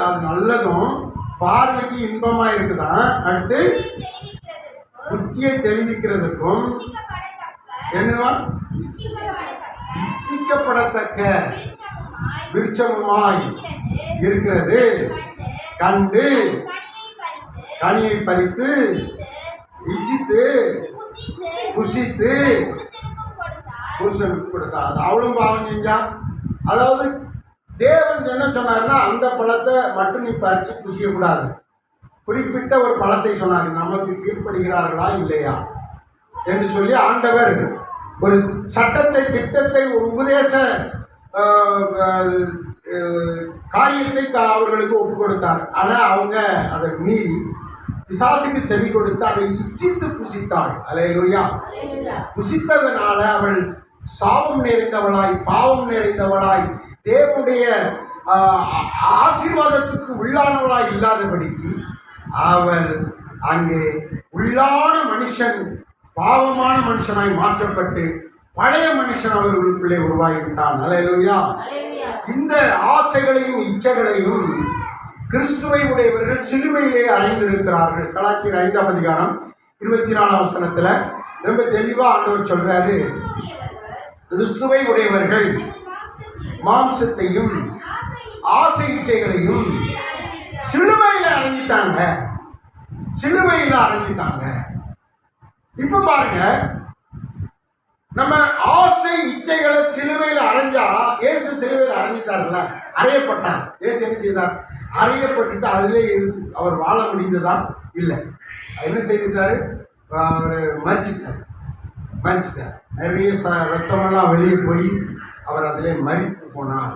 அது நல்லதும் பார்வைக்கு இன்பமா இருக்குதான். அடுத்து புத்தியை தெளிவிக்கிறதுக்கும் என்னவா இச்சிக்கப்படத்தக்க விருட்சமாய் இருக்கிறது கண்டு கனியை பறித்து இச்சித்து புசித்து புருஷனுக்கு கொடுத்தா. அது அவளும் பாவம் செஞ்சா. அதாவது தேவன் என்ன சொன்னார்னா, அந்த பழத்தை மட்டும் நீ பறித்து புசிக்கக்கூடாது. குறிப்பிட்ட ஒரு பழத்தை சொன்னார். நமக்கு கீழ்ப்படுகிறார்களா இல்லையா என்று சொல்லி ஆண்டவர் ஒரு சட்டத்தை, திட்டத்தை, ஒரு உபதேச காரியத்தை அவர்களுக்கு ஒப்பு கொடுத்தார். ஆனால் அவங்க அதை மீறி பிசாசுக்கு செவி கொடுத்து அதை இச்சித்து புசித்தாள். அல்லேலூயா. புசித்ததனால அவள் சாபம் நிறைந்தவளாய், பாவம் நிறைந்தவளாய், தேவனுடைய ஆசீர்வாதத்துக்கு உள்ளானவளாய் இல்லாதபடிக்கு அவள் அங்கே உள்ளான மனுஷன் பாவமான மனுஷனாய் மாற்றப்பட்டு பழைய மனுஷன் அவர்களுக்குள்ளே உருவாகிவிட்டான். அல்லேலூயா. இந்த ஆசைகளையும் இச்சைகளையும் கிறிஸ்துவை உடையவர்கள் சிலுவையிலே அறைந்திருக்கிறார்கள். கலாத்தியர் 5ஆம் அதிகாரம் 24ஆம் வசனத்துல ரொம்ப தெளிவா ஆண்டவர் சொல்றாரு, கிறிஸ்துவை உடையவர்கள் மாம்சத்தையும் ஆசை இச்சைகளையும் சிலுவையில் அடங்கிட்டாங்க. சிலுவையில் அடங்கிட்டாங்க. இப்ப பாருங்க, நம்ம ஆசை இச்சைகளை சிலுவையில் அடைஞ்சா, இயேசு சிலுவையில் அடைஞ்சிட்டாருல்ல, அறையப்பட்டார். இயேசு என்ன செய்தார்? அறையப்பட்டுட்டு அதிலே இருந்து அவர் வாழ முடிந்ததா? இல்லை. என்ன செய்திருக்காரு? அவர் மரிச்சிட்டார். நிறைய ரத்தமெல்லாம் வெளியே போய் அவர் அதிலே மரித்து போனார்.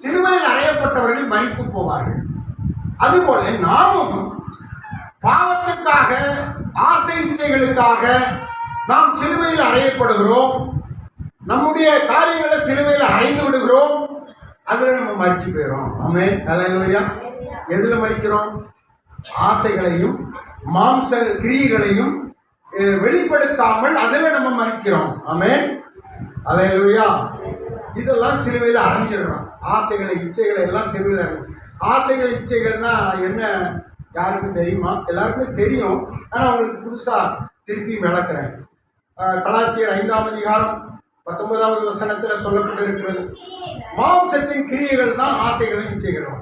சிலுவையில் அறையப்பட்டவர்கள் மரித்து போவார்கள். அதுபோல நாமும் பாவத்துக்காக, ஆசை இச்சைகளுக்காக நாம் சிலுவையில் அறையப்படுகிறோம். நம்முடைய காரியங்களை சிலுவையில் அறைந்து விடுகிறோம். அதில் நம்ம மரிச்சு போயிடும். ஆமென். ஹல்லேலூயா. எதுல மரிக்கிறோம்? ஆசைகளையும் மாம்ச கிரியைகளையும் வெளிப்படுத்தாமல் அதில் நம்ம மரிக்கிறோம். ஆமென். ஹல்லேலூயா. இதெல்லாம் சிலுவையில் அடைஞ்சிடணும். ஆசைகளை இச்சைகளை எல்லாம் சிலுவையில் அடைஞ்சு. ஆசைகள் இச்சைகள்னா என்ன யாருக்கும் தெரியுமா? எல்லாருக்குமே தெரியும். ஆனால் அவங்களுக்கு புதுசாக திருப்பி விளக்குறேன். கலாத்தியர் 5ஆம் அதிகாரம் 19வது வசனத்தில் சொல்லப்பட்டிருக்கிறது, மாம்சத்தின் கிரியைகள் தான் ஆசைகளும் இச்சைகளும்.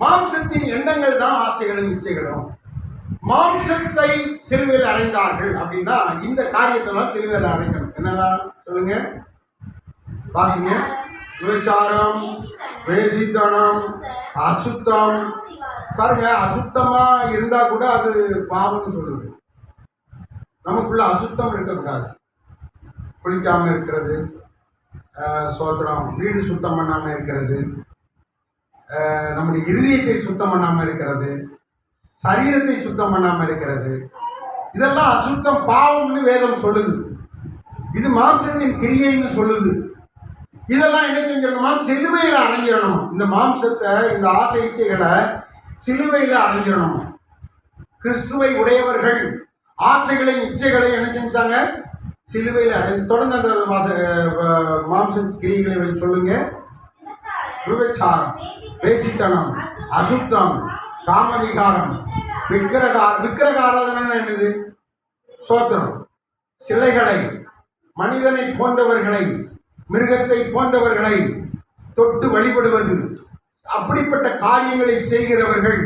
மாம்சத்தின் எண்ணங்கள் தான் ஆசைகளும் இச்சைகளும். மாம்சத்தை சிலுவையில் அறைந்தார்கள் அப்படின்னா இந்த காரியத்தெல்லாம் சிலுவையில் அறைக்கணும். என்னெல்லாம் சொல்லுங்க, வாசிங்க. விபச்சாரம், வேசித்தனம், அசுத்தம். பாருங்க, அசுத்தமா இருந்தா கூட அது பாவம்னு சொல்லுது. நமக்குள்ள அசுத்தம் இருக்கக்கூடாது. குளிக்காம இருக்கிறது, சோத்திரம், வீடு சுத்தம் பண்ணாம இருக்கிறது, நம்முடைய இருதயத்தை சுத்தம் பண்ணாம இருக்கிறது, சரீரத்தை சுத்தம் பண்ணாம இருக்கிறது, இதெல்லாம் அசுத்தம், பாவம்னு வேதம் சொல்லுது. இது மாம்சத்தின் கிரியைன்னு சொல்லுது. இதெல்லாம் என்ன செஞ்சிடணுமா? சிலுவையில் அடைஞ்சிடணும். இந்த மாம்சத்தை, இந்த ஆசை இச்சைகளை சிலுவையில் அடைஞ்சிடணும். கிறிஸ்துவை உடையவர்கள் ஆசைகளை இச்சைகளை என்ன செஞ்சுட்டாங்க? சிலுவையில் அடைந்து. தொடர்ந்து அந்த மாம்ச கிரியைகளை சொல்லுங்க. விபச்சாரம், பேசித்தனம், அசுத்தம், காமவிகாரம், விக்கிரகாராதனை என்னது? சோத்திரம், சிலைகளை, மனிதனை போன்றவர்களை, மிருகத்தை போன்றவர்களை தொட்டு வழிபடுவது, அப்படிப்பட்ட காரியங்களை செய்கிறவர்கள்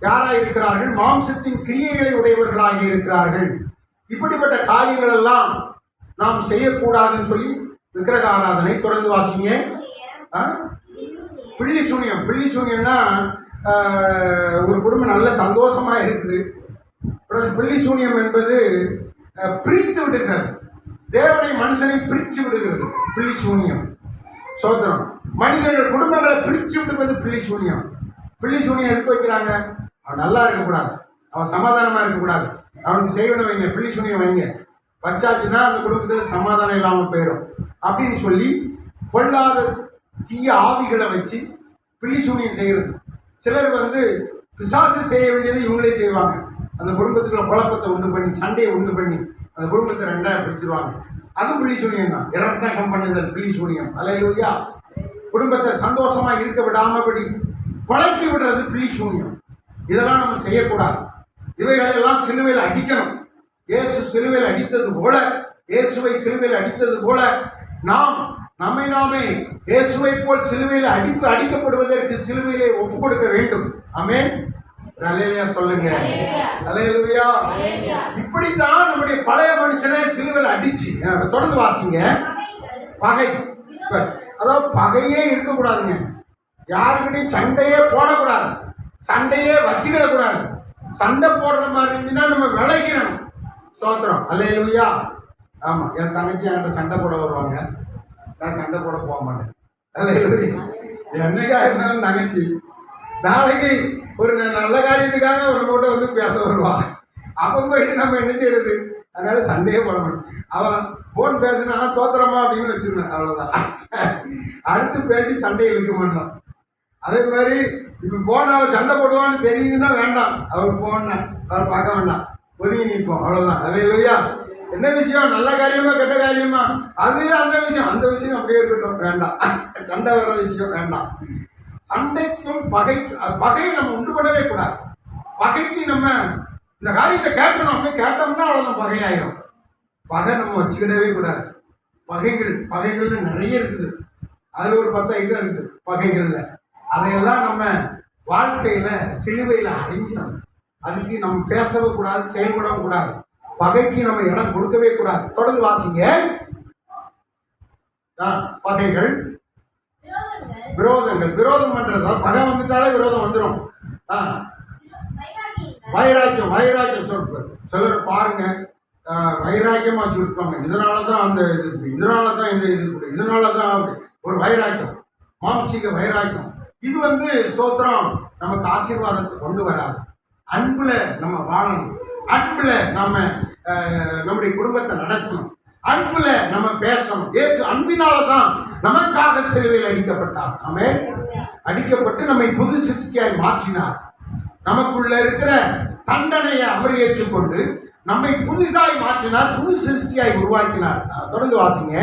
யாராக இருக்கிறார்கள்? மாம்சத்தின் கிரியைகளை உடையவர்களாக இருக்கிறார்கள். இப்படிப்பட்ட காரியங்கள் எல்லாம் நாம் செய்யக்கூடாதுன்னு சொல்லி விக்கிரக ஆராதனை. தொடர்ந்து வாசிங்க. பிள்ளி சூனியம். பிள்ளி சூனியம்னா ஒரு குடும்பம் நல்ல சந்தோஷமா இருக்குது. பிள்ளி சூனியம் என்பது பிரித்து விடுகிறது. தேவனை மனுஷனை பிரித்து விடுகிறது பிள்ளி சூனியம். சோதனம், மனிதர்கள் குடும்பங்களை பிரித்து விடுவது பிள்ளி சூனியம். பிள்ளி சூனியம் எதுக்கு வைக்கிறாங்க? அவன் நல்லா இருக்கக்கூடாது, அவன் சமாதானமாக இருக்கக்கூடாது, அவனுக்கு செய்வனை வைங்க, பிள்ளி சூனியம் வைங்க. வச்சாச்சுன்னா அந்த குடும்பத்தில் சமாதானம் இல்லாமல் போயிடும் அப்படின்னு சொல்லி பொல்லாத தீய ஆவிகளை வச்சு பிள்ளி சூனியம் செய்கிறது. சிலர் பிசாசு செய்ய வேண்டியதை இவங்களே செய்வாங்க. அந்த குடும்பத்துக்குள்ள குழப்பத்தை உண்டு பண்ணி, சண்டையை உண்டு பண்ணி அந்த குடும்பத்தை ரெண்டாக பிரிச்சுருவாங்க. அதுவும் பிள்ளி சூனியம் தான். இரண்டாம் பண்ணுதல் பிள்ளி சூனியம். அல்லேலூயா. குடும்பத்தை சந்தோஷமா இருக்க விடாமபடி குழப்பி விடுறது பிள்ளி சூனியம். இதெல்லாம் நம்ம செய்யக்கூடாது. இவைகளெல்லாம் சிலுவையில் அடிக்கணும். இயேசு சிலுவையில் அடித்தது போல, இயேசுவை சிலுவையில் அடித்தது போல நாம் நம்மை நாமே இயேசுவை போல் சிலுவையில் அடிக்கப்படுவதற்கு சிலுவையிலே ஒப்பு கொடுக்க வேண்டும். ஆமென். அல்லேலூயா சொல்லுங்க. அல்லேலூயா. இப்படித்தான் நம்முடைய பழைய மனுஷனை சிலுவையில் அடிச்சு. தொடர்ந்து வாசிங்க. பகை, அதாவது பகையே இருக்கக்கூடாதுங்க. யாருக்கிட்டையும் சண்டையே போடக்கூடாது, சண்டையே வச்சுக்கிடக்கூடாது. சண்டை போடுற மாதிரி இருந்துச்சுன்னா நம்ம விளைக்கிறோம். ஸ்தோத்திரம். அல்லேலூயா. ஆமாம், என் தங்கச்சி என்கிட்ட சண்டை போட வருவாங்க, நான் சண்டை போட போக மாட்டேன். அல்லேலூயா. என்னைக்கா இருந்தாலும் தங்கச்சி நாளைக்கு ஒரு நல்ல காரியத்துக்காக ஒரு கூட பேச வருவான். அப்போ போயிட்டு நம்ம என்ன செய்யறது? அதனால சண்டையே போட மாட்டோம். அவன் போன் பேசுனா தோத்திரமா அப்படின்னு வச்சிருவேன், அவ்வளோதான். அடுத்து பேசி சண்டையை வைக்க மாட்டோம். அதே மாதிரி இப்போ போன அவன் சண்டை போடுவான்னு தெரியுதுன்னா வேண்டாம், அவர் போன அவர் பார்க்க வேண்டாம், ஒதுங்கி நிற்போம், அவ்வளோதான். அல்லேலூயா. என்ன விஷயம்? நல்ல காரியமா கெட்ட காரியமா? அதுவே அந்த விஷயம் அப்படியே இருக்கட்டும், வேண்டாம். சண்டை வர்ற விஷயம் வேண்டாம். சண்டைக்கும் பகையை நம்ம உண்டு பண்ணவே கூடாது. பகைக்கு நம்ம இந்த காரியத்தை கேட்கணும் அப்படின்னு கேட்டோம்னா அவ்வளோதான், பகையாயிரும். பகை நம்ம வச்சுக்கிடவே கூடாது. பகைகள் நிறைய இருக்குது. அதில் ஒரு 10 ஐட்டம் இருக்குது பகைகளில். அதையெல்லாம் நம்ம வாழ்க்கையில் சிலுவையில் அழிஞ்சிடும். அதுக்கு நம்ம பேசவே கூடாது, செயல்படவும் கூடாது. பகைக்கு நம்ம இடம் கொடுக்கவே கூடாது. தொடர்ந்து வாசிங்க. பகைகள், விரோதங்கள். விரோதம் பண்றதா? பகை வந்துட்டாலே விரோதம் வந்துடும். வைராக்கியம், வைராக்கியம் சொல்ற சிலர் பாருங்க, வைராக்கியமா சொல்லிருப்பாங்க. இதனாலதான் அந்த இது, இதனாலதான் இந்த இது, இதனாலதான் அப்படி ஒரு வைராக்கியம், மாம்சீக வைராக்கியம். இது ஸ்தோத்திரம் நமக்கு ஆசீர்வாதத்தை கொண்டு வராது. அன்புல நம்ம வாழணும், அன்புல நம்ம நம்முடைய குடும்பத்தை நடத்தணும், அன்புல நம்ம பேசணும். இயேசு அன்பினாலதான் நமக்காக சிலுவையில் அடிக்கப்பட்டார். ஆமென். அடிக்கப்பட்டு நம்மை புது சிருஷ்டியாய் மாற்றினார். நமக்குள்ள இருக்கிற தண்டனையை அவர் ஏற்றுக்கொண்டு நம்மை புதிதாய் மாற்றினார், புது சிருஷ்டியாய் உருவாக்கினார். தொடர்ந்து வாசிங்க.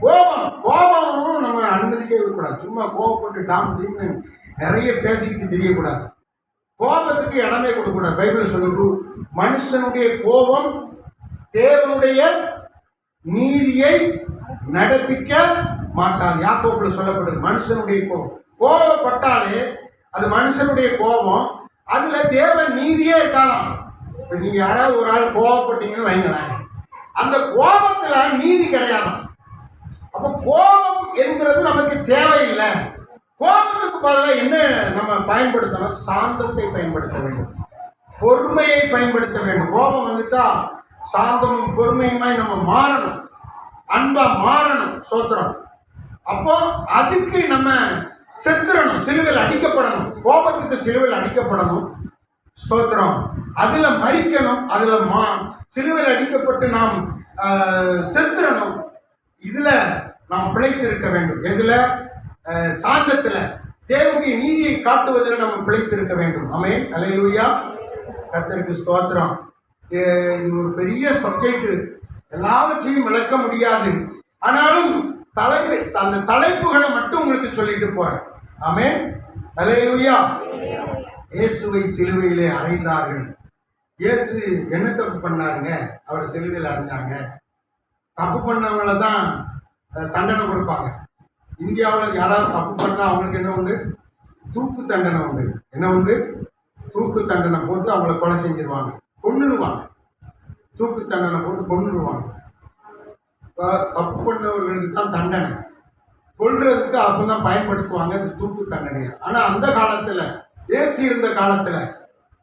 கோபம், கோபமும் நம்ம அனுமதிக்கவே கூடாது. சும்மா கோபப்பட்டு டாம் டீம்னு நிறைய பேசிக்கிட்டு தெரியக்கூடாது. கோபத்துக்கு இடமே கொடுக்கக்கூடாது. பைபிள் சொல்லுது, மனுஷனுடைய கோபம் தேவனுடைய நீதியை நடப்பிக்க மாட்டாது. யாக்கோபுல சொல்லப்படுது, மனுஷனுடைய கோபம், கோபப்பட்டாலே அது மனுஷனுடைய கோபம், அதுல தேவன் நீதியே இருக்காதான். இப்ப நீங்க யாராவது ஒரு ஆள் கோபப்பட்டீங்கன்னு வைங்களேன், அந்த கோபத்துல நீதி கிடையாதான். அப்ப கோபம் என்கிறது நமக்கு தேவையில்லை. கோபத்துக்கு பதிலாக என்ன நம்ம பயன்படுத்தணும்? சாந்தத்தை பயன்படுத்த வேண்டும், பொறுமையை பயன்படுத்த வேண்டும். கோபம் வந்துட்டா சாந்தமும் பொறுமையுமாய் நம்ம மாறணும், அன்பா மாறணும். சோத்திரம். அப்போ அதுக்கு நம்ம செத்துறணும், சிலுவையில் அடிக்கப்படணும். கோபத்துக்கு சிலுவையில் அடிக்கப்படணும். ஸ்தோத்திரம். அதுல மரிக்கணும், அதுல சிலுவையில் அடிக்கப்பட்டு நாம் செத்துறணும். இதுல நாம் பிழைத்து இருக்க வேண்டும். எதுல? சாந்தத்துல, தேவனுடைய நீதியை காட்டுவதில் நம்ம பிழைத்து இருக்க வேண்டும். ஆமென். அல்லேலூயா. கர்த்தருக்கு ஸ்தோத்திரம். இது ஒரு பெரிய சப்ஜெக்ட், எல்லாவற்றையும் விளக்க முடியாது. ஆனாலும் அந்த தலைப்புகளை மட்டும் உங்களுக்கு சொல்லிட்டு போறேன். ஆமென். அல்லேலூயா. இயேசுவை சிலுவையிலே அறைந்தார்கள். இயேசு என்ன தப்பு பண்ணாருங்க? அவர் சிலுவையில் அறைஞ்சாங்க. தப்பு பண்ணவங்கள தான் தண்டனை கொடுப்பாங்க. இந்தியாவில் யாராவது தப்பு பண்ணா அவங்களுக்கு என்ன உண்டு? தூக்கு தண்டனை உண்டு. என்ன உண்டு? தூக்கு தண்டனை போட்டு அவங்கள கொலை செஞ்சிருவாங்க, கொன்னுடுவாங்க. தூக்கு தண்டனை போட்டு கொன்னுடுவாங்க. தப்பு பண்ணவர்களுக்கு தான் தண்டனை, கொல்றதுக்கு அப்பதான் பயன்படுத்துவாங்க இந்த தூக்கு தண்டனையை. ஆனா அந்த காலத்துல, இயேசு இருந்த காலத்துல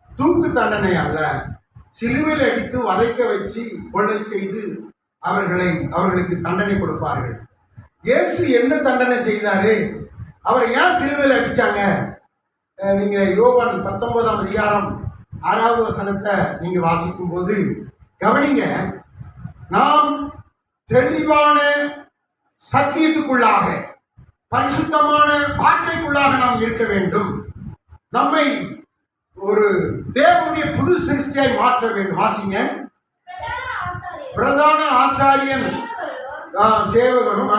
தூக்கு தண்டனை அல்ல, சிலுவையில் அடித்து வதைக்க வச்சு கொலை செய்து அவர்களுக்கு தண்டனை கொடுப்பார்கள். இயேசு என்ன தண்டனை செய்தாரு? அவர் ஏன் சிலுவையில் அடிச்சாங்க? நீங்க யோவான் 19ஆம் அதிகாரம் 6வது வசனத்தை நீங்க வாசிக்கும் போது கவனிங்க. நாம் தெளிவான சத்தியத்துக்குள்ளாக, பரிசுத்தமான வார்த்தைக்குள்ளாக நாம் இருக்க வேண்டும். நம்மை ஒரு தேவனுடைய புது சிருஷ்டியாய் மாற்ற வேண்டும். வாசிங்க. பிரதான ஆசாரியன் சேவகரும்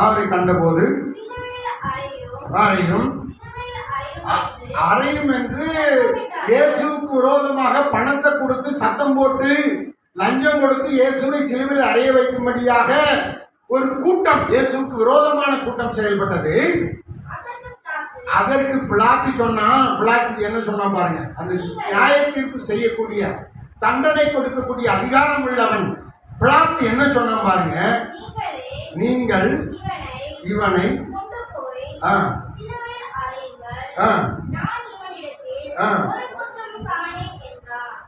அவரை கண்டபோது அறையும் என்று இயேசுவுக்கு விரோதமாக பணத்தை கொடுத்து சத்தம் போட்டு லஞ்சம் கொடுத்து இயேசுவை சிலுவையில் அறைய வைக்கும்படியாக ஒரு கூட்டம், இயேசுவுக்கு விரோதமான கூட்டம் செயல்பட்டது. அதற்கு பிலாத்து சொன்னா, பிலாத்து என்ன சொன்னா பாருங்க, அந்த நியாய தீர்ப்பு செய்யக்கூடிய, தண்டனை கொடுக்கக்கூடிய அதிகாரம் உள்ளவன் பிலாத்து என்ன சொன்னா பாருங்க, நீங்கள் இவனை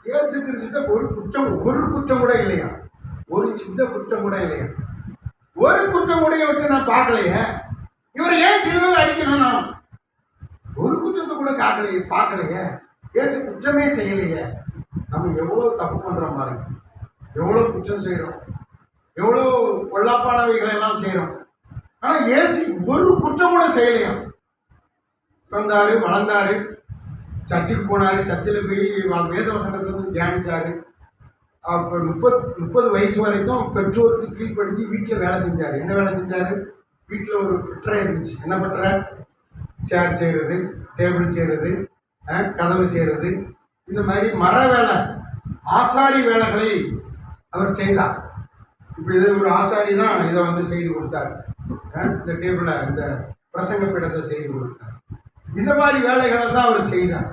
இயேசு கிறிஸ்துட்ட ஒரு குற்றம் கூட இல்லையா? ஒரு சின்ன குற்றம் கூட இல்லையா? ஒரு குற்றம் கூட விட்டு நான் பார்க்கலையே. இவரை ஏன் சிலுவையில் அடிக்கணும்? நான் ஒரு குற்றத்தை கூட பார்க்கலையே. இயேசு குற்றமே செய்யலையே. நம்ம எவ்வளோ தப்பு பண்றோம் பாருங்க, எவ்வளோ குற்றம் செய்யறோம், எவ்வளோ கொள்ளாப்பானவைகளை எல்லாம் செய்யறோம். ஆனா இயேசு ஒரு குற்றம் கூட செய்யலையா? பிறந்தாரு, வளர்ந்தாரு, சர்ச்சுக்கு போனாரு, சர்ச்சில் போய் வேத வசனத்தை வந்து தியானிச்சாரு. அப்போ 30 வயசு வரைக்கும் பெற்றோருக்கு கீழ்படிஞ்சு வீட்டில் வேலை செஞ்சாரு. என்ன வேலை செஞ்சாரு? வீட்டில் ஒரு பட்டறை இருந்துச்சு. என்ன பட்டறை? சேர் செய்கிறது, டேபிள் செய்கிறது, கதவு செய்கிறது, இந்த மாதிரி மர வேலை, ஆசாரி வேலைகளை அவர் செய்தார். இப்போ இது ஒரு ஆசாரி தான் இதை வந்து செய்து கொடுத்தார். இந்த டேபிள இந்த பிரசங்க பீடத்தை செய்து கொடுத்தார். இந்த மாதிரி வேலைகளை தான் அவர் செய்தார்.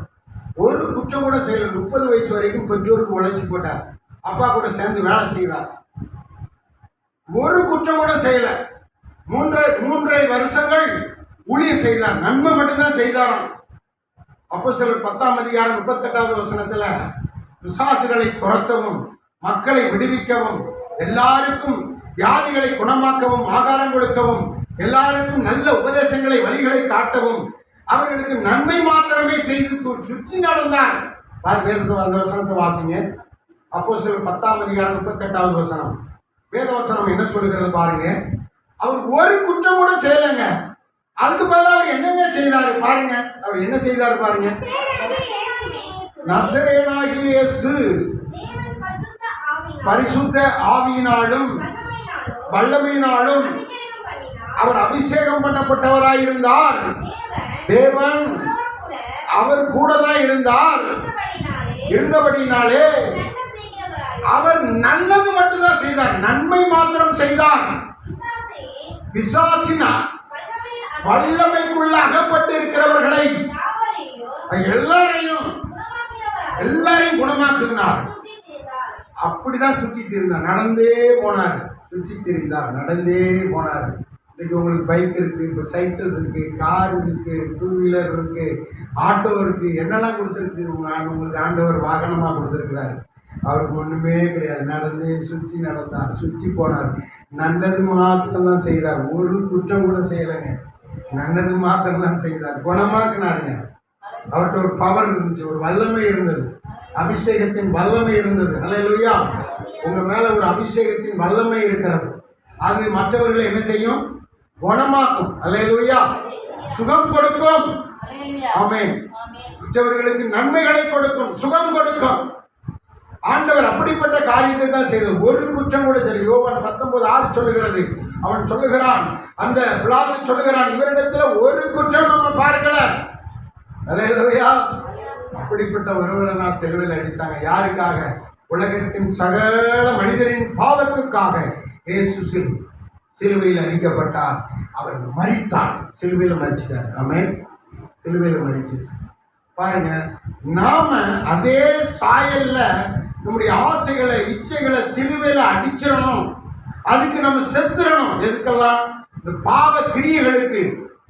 ஒரு குற்றம் கூட செய்யல. 30 வயசு வரைக்கும் பெற்றோருக்கு உழைச்சி போட்டார். அப்பா கூட சேர்ந்து வேலை செய்தார். ஒரு குற்றம் கூட செய்யல. 3.5 வருஷங்கள் ஊழியம் செய்தார். நன்மை மட்டும்தான் செய்தாராம். அப்போஸ்தலர் 10ஆம் அதிகாரம் 38வது வசனத்துல பிசாசுகளை துரத்தவும், மக்களை விடுவிக்கவும், எல்லாருக்கும் வியாதிகளை குணமாக்கவும், ஆகாரம் கொடுக்கவும், எல்லாருக்கும் நல்ல உபதேசங்களை வழிகளை காட்டவும், அவர்களுக்கு நன்மை மாத்திரமே செய்து சுற்றி நடந்தார். அந்த வசனத்தை வாசிங்க. அப்போஸ்தலர் 10ஆம் அதிகாரம் 38வது வசனம். வேத வசனம் என்ன சொல்லுகிறது பாருங்க. அவர் ஒரு குற்றம் கூட செய்யலைங்க. அதுக்கு பதிலாக அவர் என்னங்க செய்தாரு பாருங்க. அவர் என்ன செய்தாரு பாருங்க. நசரேயனாகிய இயேசு பரிசுத்த ஆவியினாலும் வல்லமையினாலும் அவர் அபிஷேகம் பண்ணப்பட்டவராயிருந்தார். தேவன் அவர் கூட தான் இருந்தபடினாலே அவர் நல்லது மட்டும்தான் செய்தார். நன்மை மாத்திரம் செய்தார். பிசாசினா வல்லமைக்குள்ள அகப்பட்டு இருக்கிறவர்களை எல்லாரையும் குணமாக்குகிறார். அப்படிதான் சுற்றி திரிந்தார். நடந்தே போனார். சுற்றி திரிந்தார், நடந்தே போனார். இன்னைக்கு உங்களுக்கு பைக் இருக்கு, இப்போ சைக்கிள் இருக்கு, கார் இருக்கு, 2 வீலர் இருக்கு, ஆட்டோ இருக்கு, என்னெல்லாம் கொடுத்துருக்கு. உங்களுக்கு ஆண்டவர் வாகனமாக கொடுத்துருக்கிறாரு. அவருக்கு ஒன்றுமே கிடையாது. நடந்து சுற்றி நடந்தார், சுற்றி போனார். நல்லது மாத்திரம் தான் செய்தார். ஒரு குற்றம் கூட செய்யலைங்க. நல்லது மாத்திரம் தான் செய்தார். குணமாக்குனாருங்க. அவர்கிட்ட ஒரு பவர் இருந்துச்சு, ஒரு வல்லமை இருந்தது, அபிஷேகத்தின் வல்லமை இருந்தது. அல்லேலூயா. உங்க மேல ஒரு அபிஷேகத்தின் வல்லமை இருக்கிறது. அது மற்றவர்களை என்ன செய்யும்? குணமாக்கும். அல்லேலூயா. சுகம் கொடுக்கும். ஆமென். மற்றவர்களுக்கு நன்மைகளை கொடுக்கும், சுகம் கொடுக்கும். ஆண்டவர் அப்படிப்பட்ட காரியத்தை தான் செய்தது. ஒரு குற்றம் கூட சரி. யோவான் 19:6 சொல்லுகிறது. அவன் சொல்லுகிறான், அந்த பிலாத்து சொல்லுகிறான், இவரிடத்துல ஒரு குற்றம் நம்ம பார்க்கல. அல்லேலூயா. அப்படிப்பட்ட ஒருவரை தான் சிலுவையில் அடிச்சாங்க. யாருக்காக? உலகத்தின் சகல மனிதரின் பாவத்துக்காக இயேசு சிலுவையில் அடிக்கப்பட்டார். அவர் மரித்தார். சிலுவையில் மரிச்சிட்டார். ஆமென். சிலுவையில் மரிச்சிட்டார். பாருங்க, நாம அதே சாயல்ல நம்முடைய ஆசைகளை, இச்சைகளை சிலுவையில அடிச்சிடணும். அதுக்கு நம்ம செத்துறணும். எதுக்கெல்லாம்? இந்த பாவ கிரியைகளுக்கு,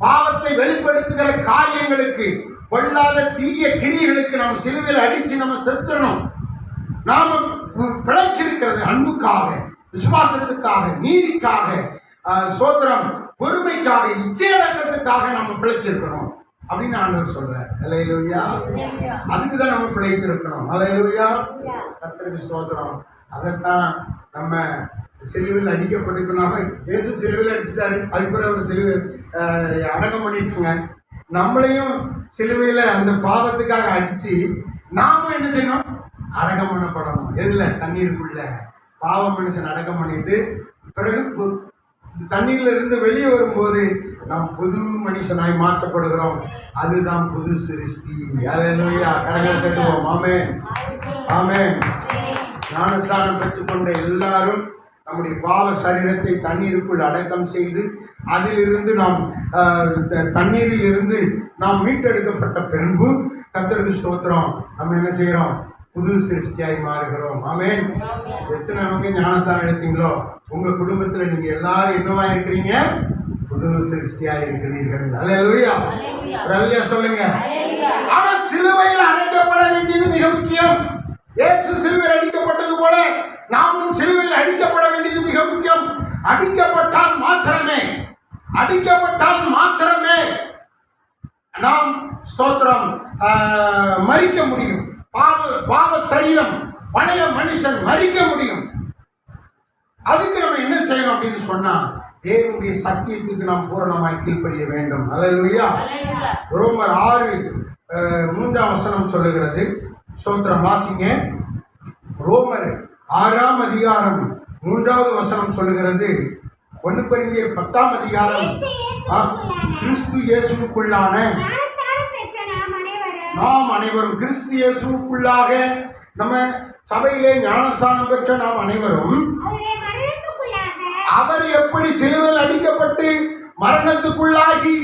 பாவத்தை வெளிப்படுத்துகிற காரியங்களுக்கு, கொள்ளாத தீய கிரியைகளுக்கு நம்ம சிலுவையில் அடிச்சு நம்ம செத்துறணும். நாம பிழைச்சிருக்கிறது அன்புக்காக, விசுவாசத்துக்காக, நீதிக்காக, சோத்திரம், பொறுமைக்காக, இச்சையடக்கத்துக்காக நம்ம பிழைச்சிருக்கணும் அப்படின்னு ஆண்டவர் சொல்றார். அல்லேலூயா. அதுக்கு தான் நம்ம பிழைத்திருக்கணும். அல்லேலூயா. கர்த்தருக்கு ஸ்தோத்திரம். அதைத்தான் நம்ம சிலுவையில் அடிக்கப்பட்டிருக்கோம். இயேசு சிலுவையில் அடிச்சுட்டாரு. அதுக்கு பிறகு அவர் சிலுவை அடக்கம் பண்ணிட்டுங்க. நம்மளையும் சிலுவையில் அந்த பாவத்துக்காக அடிச்சு நாமும் என்ன செய்யணும்? அடக்கம் பண்ணப்படணும். எதுல? தண்ணீருக்குள்ள. பாவ மனுஷன் அடக்கம் பண்ணிட்டு பிறகு தண்ணீர்ல இருந்து வெளியே வரும்போது நாம் புது மனுஷனாய் மாற்றப்படுகிறோம். அதுதான் புது சிருஷ்டி. அல்லேலூயா. கரங்களை தட்டுவோம். ஆமென், ஆமென். ஞானஸ்நானம் பெற்றுக்கொண்ட எல்லாரும் நம்முடைய பாவ சரீரத்தை தண்ணீருக்குள் அடக்கம் செய்து அதிலிருந்து நாம் தண்ணீரில் இருந்து நாம் மீட்டெடுக்கப்பட்ட பின்பு கர்த்தருக்கு ஸ்தோத்திரம், நம்ம என்ன செய்கிறோம்? புது சிருஷ்டியாய் மாறுகிறோம். ஆமென். எத்தனை அவங்க ஞானஸ்நானம் எடுத்தீங்களோ உங்க குடும்பத்தில் நீங்க எல்லாரும் என்னவா இருக்கிறீங்க? புது சிருஷ்டியாய் இருக்கிறீர்கள். அல்லேலூயா. அல்லேலூயா சொல்லுங்க. ஆனா சிலுவையில் அடைக்கப்பட வேண்டியது மிக முக்கியம். இயேசு சிலுவையில் அடிக்கப்பட்டது போல நாமும் சிலுவையில் அடிக்கப்பட வேண்டியது மிக முக்கியம். அடிக்கப்பட்டால் மாத்திரமே நாம் ஸ்தோத்திரம் மரிக்க முடியும். பாவ சரீரம், பழைய மனுஷன் மரிக்க முடியும். அதுக்கு நம்ம என்ன செய்யணும் அப்படின்னு சொன்னா, தேவனுடைய சத்தியத்துக்கு நாம் பூரணமாய் கீழ்ப்படிய வேண்டும். அல்லேலூயா. ரோமர் 6:3 சொல்லுகிறது. ஸ்தோத்திரம் வாசிங்க. ரோமர் 6ஆம் அதிகாரம் 3வது வசனம் சொல்லுகிறது. 1 கொரிந்தியர் 10ஆம் அதிகாரம், கிறிஸ்து இயேசுவுக்குள்ளான நாம் அனைவரும், கிறிஸ்து இயேசுவுக்குள்ளாக நம்ம சபையிலே ஞானஸ்நானம் பெற்ற நாம் அனைவரும் அவர் எப்படி சிலுவையில் அடிக்கப்பட்டு மரணத்துக்குள்ளாகி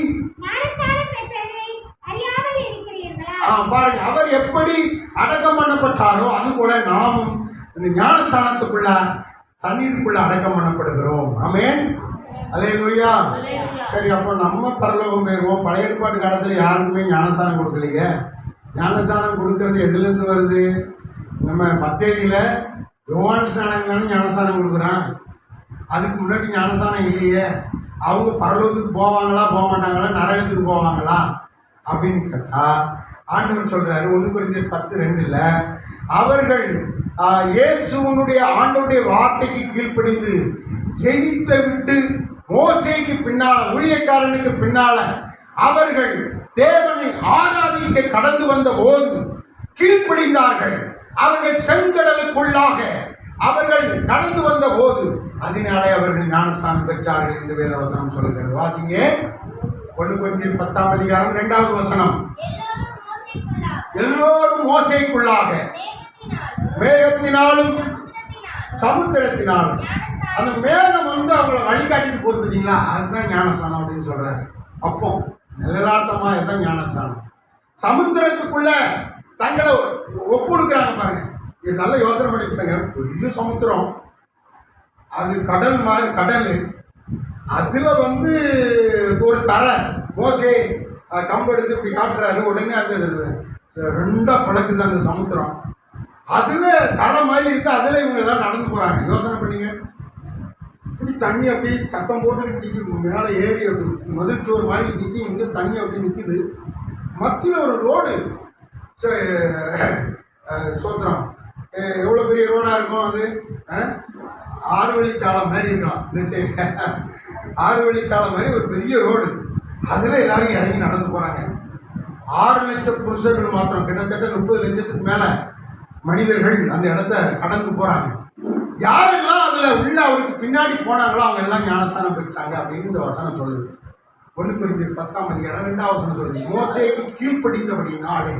பாருங்க, அவர் எப்படி அடக்கம் பண்ணப்பட்டாரோ அது போல நாமும் இந்த ஞானஸ்தானத்துக்குள்ள சந்நிதிக்குள்ள அடக்கம் பண்ணப்படுகிறோம். ஆமென், அல்லேலூயா. சரி, அப்போ நம்ம பரலோகம் போயிடுவோம். பழைய ஏற்பாட்டு காலத்துல யாருக்குமே ஞானஸ்தானம் கொடுக்கலையே. ஞானஸ்தானம் கொடுக்கறது எதுல இருந்து வருது? நம்ம மத்தேயில யோவான் ஸ்நானங்களான ஞானஸ்தானம் கொடுக்குறான். அதுக்கு முன்னாடி ஞானஸ்தானம் இல்லையே. அவங்க பரலோகத்துக்கு போவாங்களா போக மாட்டாங்களா, நரகத்துக்கு போவாங்களா அப்படின்னு கேட்டா ஆண்டவர் சொல்றாரு 1 கொரிந்தியர் 10:2 அவர்கள் இயேசுவனுடைய ஆண்டவருடைய வார்த்தைக்கு கீழ்ப்படிந்து எகிப்தை விட்டு மோசேக்கு பின்னால ஊழியக்காரனுக்கு பின்னால அவர்கள் தேவனை ஆராதிக்க கடந்து வந்த போது கீழ்ப்படிந்தார்கள். அவர்கள் செங்கடலுக்குள்ளாக அவர்கள் கடந்து வந்த போது அதனாலே அவர்கள் ஞானஸ்தானம் பெற்றார்கள் என்று வேதவசனம் சொல்லுகிறது. வாசிங்க 1 கொரிந்தியர் 10:2 எல்லோரும் மோசேக்குள்ளாக மேகத்தினாலும் சமுத்திரத்தினாலும், அந்த மேகம் வந்து அவங்கள வழிகாட்டிட்டு போகுது பார்த்தீங்களா, அதுதான் ஞானஸ்தானம் அப்படின்னு சொல்றாரு. அப்போ நிழலாட்டமா இதுதான் ஞானஸ்தானம். சமுத்திரத்துக்குள்ள தங்களை ஒப்புடுக்கிறாங்க பாருங்க. இது நல்ல யோசனை பண்ணிவிட்டாங்க. பெரிய சமுத்திரம், அது கடல் மாதிரி கடல், அதுல வந்து ஒரு தரை மோசே கம்பெடுத்து இப்படி காட்டுறாரு. உடனே அது 2 பழக்குது அந்த சமுத்திரம். அதுல தரை மாதிரி இருக்கு, அதுல இவங்க எல்லாம் நடந்து போறாங்க. யோசனை பண்ணீங்க, இப்படி தண்ணி அப்படி சத்தம் போட்டு நிற்கிது, மேலே ஏறி அப்படி மதிர்ச்சோறு மாதிரி நிற்கி, இங்கே தண்ணி அப்படி நிற்கிது. மத்தியில் ஒரு ரோடு சோத்திரம். எவ்வளோ பெரிய ரோடாக இருக்கும் அது? 6 வழிச்சாலை மாதிரி இருக்கலாம். இந்த சைடு 6 வழிச்சாலை மாதிரி ஒரு பெரிய ரோடு. அதில் எல்லாரும் இறங்கி நடந்து போகிறாங்க. 6 லட்சம் புருஷர்கள் மாத்திரம், கிட்டத்தட்ட 30 லட்சத்துக்கு மேலே மனிதர்கள் அந்த இடத்த கடந்து போகிறாங்க. யாரெல்லாம் அதில் உள்ள அவருக்கு பின்னாடி போனாங்களோ அவங்க எல்லாம் ஞானஸ்தானம் பெற்றாங்க அப்படின்னு இந்த வசனம் சொல்லுது. 1 கொரிந்தியர் 10:2 வசனம் சொல்லுது. மோசேக்கு கீழ்ப்படிந்தபடியினாலே,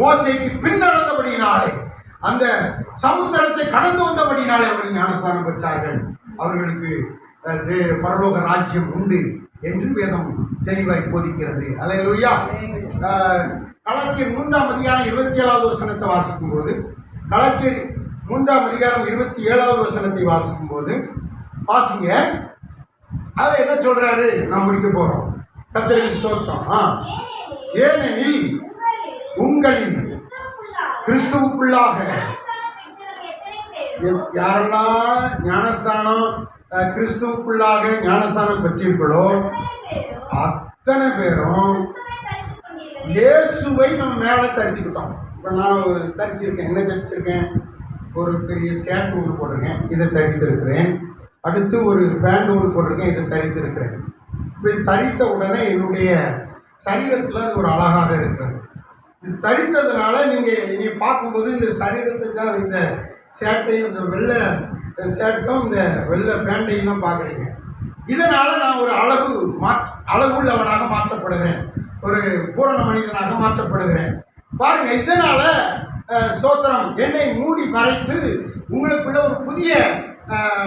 மோசேக்கு பின்னடந்தபடியினாலே, அந்த சமுத்திரத்தை கடந்து வந்தபடியினாலே அவர்கள் ஞானஸ்தானம் பெற்றார்கள். அவர்களுக்கு பரலோக ராஜ்யம் உண்டு என்று வேதம் தெளிவாய் போதிக்கிறது. அல்லேலூயா. கலாத்தியர் 3:27 வசனத்தை வாசிக்கும் போது, கலாத்தியர் 3:27 வசனத்தை வாசிக்கும் போது வாசிங்க, அதை என்ன சொல்றாரு? நாம் முடிக்க போறோம். கர்த்தருக்கு ஸ்தோத்திரம். ஏனெனில் உங்களின் கிறிஸ்துவுக்குள்ளாக யாரெல்லாம் ஞானஸ்தானம் கிறிஸ்துவுக்குள்ளாக ஞானஸ்தானம் பெற்றீர்களோ அத்தனை பேரும் இயேசுவை நம்ம மேலே தரிச்சுக்கிட்டோம். இப்போ நான் தரிச்சிருக்கேன். என்ன தரிச்சிருக்கேன்? ஒரு பெரிய சேட்டு ஒன்று போட்டிருக்கேன், இதை தரித்திருக்கிறேன். அடுத்து ஒரு பேண்ட் ஒன்று போட்டிருக்கேன், இதை தரித்திருக்கிறேன். இப்படி தரித்த உடனே என்னுடைய சரீரத்தில் அது ஒரு அழகாக இருக்கிறது. இது தரித்ததுனால நீங்கள் பார்க்கும்போது இந்த சரீரத்துக்கு தான் இந்த சேட்டையும் இந்த வெள்ளை சேட்டும் இந்த வெள்ளை பேண்டையும் தான் பார்க்குறீங்க. இதனால் நான் ஒரு அழகுள்ளவனாக மாற்றப்படுகிறேன், ஒரு பூரண மனிதனாக மாற்றப்படுகிறேன். பாருங்க, இதனால் சோத்திரம் என்னை மூடி மறைத்து உங்களுக்குள்ள ஒரு புதிய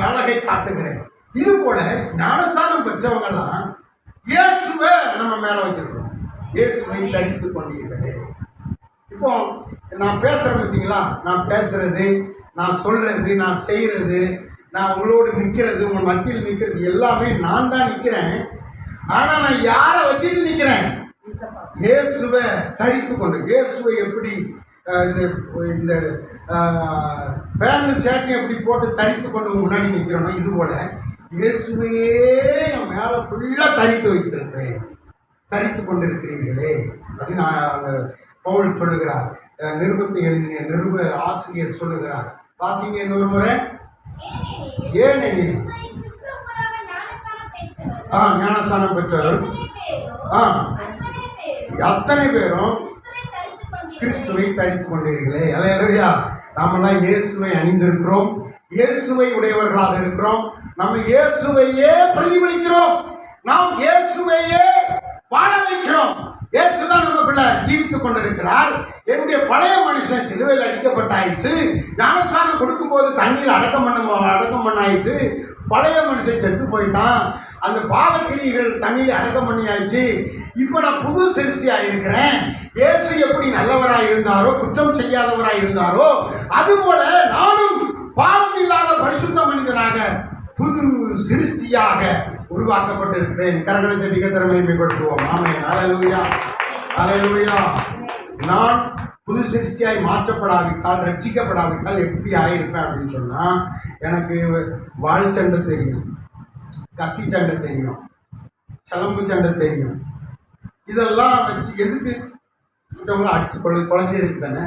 அழகை காட்டுகிறேன். இது போல ஞானஸ்தானம் பெற்றவங்கெல்லாம் இயேசுவை நம்ம மேலே வச்சிருக்கோம். இயேசுவை தரித்து கொண்டீர்களே. இப்போ நான் பேசுகிறேன் பார்த்தீங்களா, நான் பேசுறது, நான் சொல்றது, நான் செய்கிறது, நான் உங்களோடு நிற்கிறது, உங்கள் மத்தியில் நிற்கிறது எல்லாமே நான் தான் நிற்கிறேன். ஆனால் நான் யாரை வச்சுட்டு நிற்கிறேன்? இயேசுவை தரித்து கொண்டு. இயேசுவை எப்படி இந்த பேண்ட் சேட்டை எப்படி போட்டு தரித்து கொண்டு முன்னாடி நிற்கிறோன்னா, இது போல இயேசுவையே என் மேலே ஃபுல்லாக தரித்து வைத்திருக்கிறேன். தரித்து கொண்டிருக்கிறீர்களே அப்படின்னு பவுல் சொல்லுகிறார். நிருபத்தை எழுதிய நிருப ஆசிரியர் சொல்லுகிறார். வாசிங்க இன்னொரு முறை. ஏனெனில் ஞானஸ்தானம் பெற்றவர் அத்தனை பேரும் கிறிஸ்துவை தரித்து கொண்டீர்களே. அல்லேலூயா. நாமெல்லாம் இயேசுவை அணிந்திருக்கிறோம், இயேசுவை உடையவர்களாக இருக்கிறோம். நம்ம இயேசுவையே பிரதிபலிக்கிறோம், நாம் இயேசுவையே வாழ வைக்கிறோம். இயேசுதான் நமக்கு எனக்குள்ள ஜீவித்துக் கொண்டிருக்கிறார். என்னுடைய பழைய மனுஷன் சிலுவையில் அடிக்கப்பட்டாயிற்று. ஞானஸ்நானம் கொடுக்கும்போது தண்ணீர் அடக்கம் பண்ணாயிற்று. பழைய மனுஷன் செத்து போயிட்டான். அந்த பாவக்கிரிகள் தண்ணீர் அடக்கம் பண்ணியாச்சு. இப்போ நான் புது சிருஷ்டியாக இருக்கிறேன். இயேசு எப்படி நல்லவராக இருந்தாரோ, குற்றம் செய்யாதவராக இருந்தாரோ, அதுபோல நானும் பாவம் இல்லாத பரிசுத்த மனிதனாக புது சிருஷ்டியாக உருவாக்கப்பட்டிருக்கிறேன். கரங்களை தட்டி கர்த்தரை மகிமைப்படுத்துவோம். ஆமென். அல்லேலூயா, அல்லேலூயா. நான் புது சிருஷ்டியாய் மாற்றப்படாவிட்டால், ரட்சிக்கப்படாவிட்டால் எப்படி ஆயிருப்பேன் அப்படின்னு சொன்னால், எனக்கு வாள் சண்டை தெரியும், கத்தி சண்டை தெரியும், சிலம்பு சண்டை தெரியும். இதெல்லாம் வச்சு எதுக்கு? மற்றவங்கள அடித்து கொலை செய்யறதுக்கு தானே.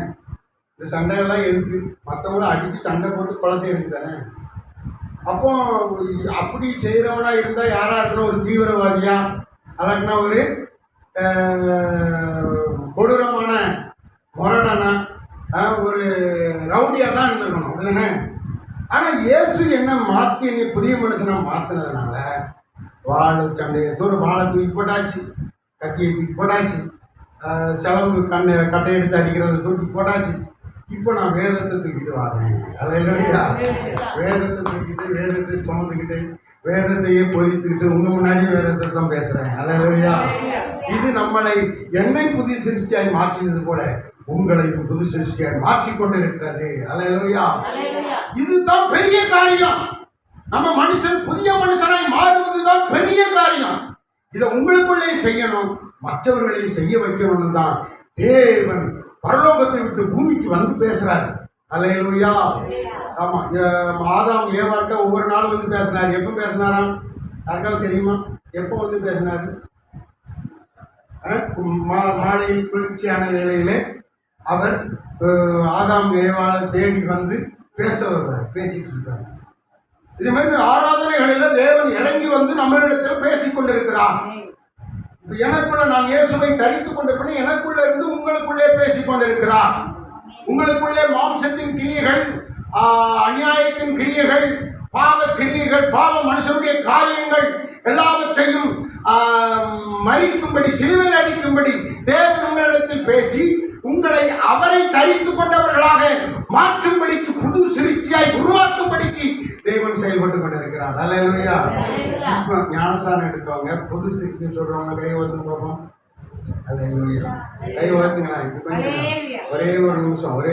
இந்த சண்டையெல்லாம் எதுக்கு? மற்றவங்கள அடித்து சண்டை போட்டு கொலை செய்யறதுக்கு தானே. அப்போ அப்படி செய்கிறவனா இருந்தால் யாராக இருக்கணும்? ஒரு தீவிரவாதியா, அல்லாட்டினா ஒரு கொடூரமான முரடனா, ஒரு ரவுடியாக தான் இருந்திருக்கணும் அதுதானே. ஆனால் இயேசு என்ன மாற்றி என்னை புதிய மனுஷனாக மாற்றினதுனால வாழை சண்டையை வாழை தூக்கி போட்டாச்சு, கத்தியை தூக்கி போட்டாச்சு, சிலம்பு கட்டை எடுத்து அடிக்கிறத தூக்கி போட்டாச்சு. இப்போ நான் வேதத்தை தூக்கிட்டு வரேன். அல்லேலூயா. வேதத்தை தூக்கிட்டு, வேதத்தை சுமந்துக்கிட்டு, வேதத்தையே பொதித்துக்கிட்டு உங்கள் முன்னாடி வேதத்தை தான் பேசுகிறேன். அல்லேலூயா. இது நம்மளை என்னை புது சிருஷ்டியாய் மாற்றினது போல உங்களையும் புது சிருஷ்டியாய் மாற்றிக்கொண்டு இருக்கிறது. அல்லேலூயா. இதுதான் பெரிய காரியம். நம்ம மனுஷன் புதிய மனுஷனாய் மாறுவதுதான் பெரிய காரியம். இதை உங்களுக்குள்ளே செய்யணும், மற்றவர்களையும் செய்ய வைக்கணும்னு தான் தேவன் பரலோகத்தை விட்டு பூமிக்கு வந்து பேசுறாரு. அல்லேலூயா. ஆமா, ஆதாம் ஏவாட்ட ஒவ்வொரு நாளும் வந்து பேசினார். எப்போ பேசினாராம்? யாருக்காவது தெரியுமா? எப்போ வந்து பேசினாரு? மாலையில் குளிர்ச்சியான வேளையிலே அவர் ஆதாம் ஏவாளை தேடி வந்து பேச வருவார், பேசிட்டு இருக்கார். இது மாதிரி ஆராதனைகளில் தேவன் இறங்கி வந்து நம்மளிடத்தில் பேசிக் கொண்டிருக்கிறார். எனக்குள்ள நான் இயேசுவை தரித்துக் கொண்டிருப்பேன். எனக்குள்ள இருந்து உங்களுக்குள்ளே பேசிக் கொண்டிருக்கிறார். உங்களுக்குள்ளே மாம்சத்தின் கிரியைகள், அநியாயத்தின் கிரியைகள், பாவ கிரியைகள், பாவ மனுஷனுடைய காரியங்கள் எல்லாவற்றையும் மறிக்கும்படி, சிலுவையில் அடிக்கும்படி தேவன் உங்களிடத்தில் பேசி உங்களை அவரை தரித்துக் கொண்டவர்களாக மாற்றும்படிக்கு, புது சிருஷ்டியாய் உருவாக்கும்படிக்கு தேவன் செயல்பட்டு கொண்டிருக்கிறார். அல்லேலூயா. இப்போ ஞானஸ்நானம் எடுத்தவங்க, புது சிருஷ்டின்னு சொல்றவங்க கை ஓர்த்து பார்ப்போம். அல்லேலூயா. கை ஓர்த்துங்களா? இப்போ கொஞ்சம் ஒரே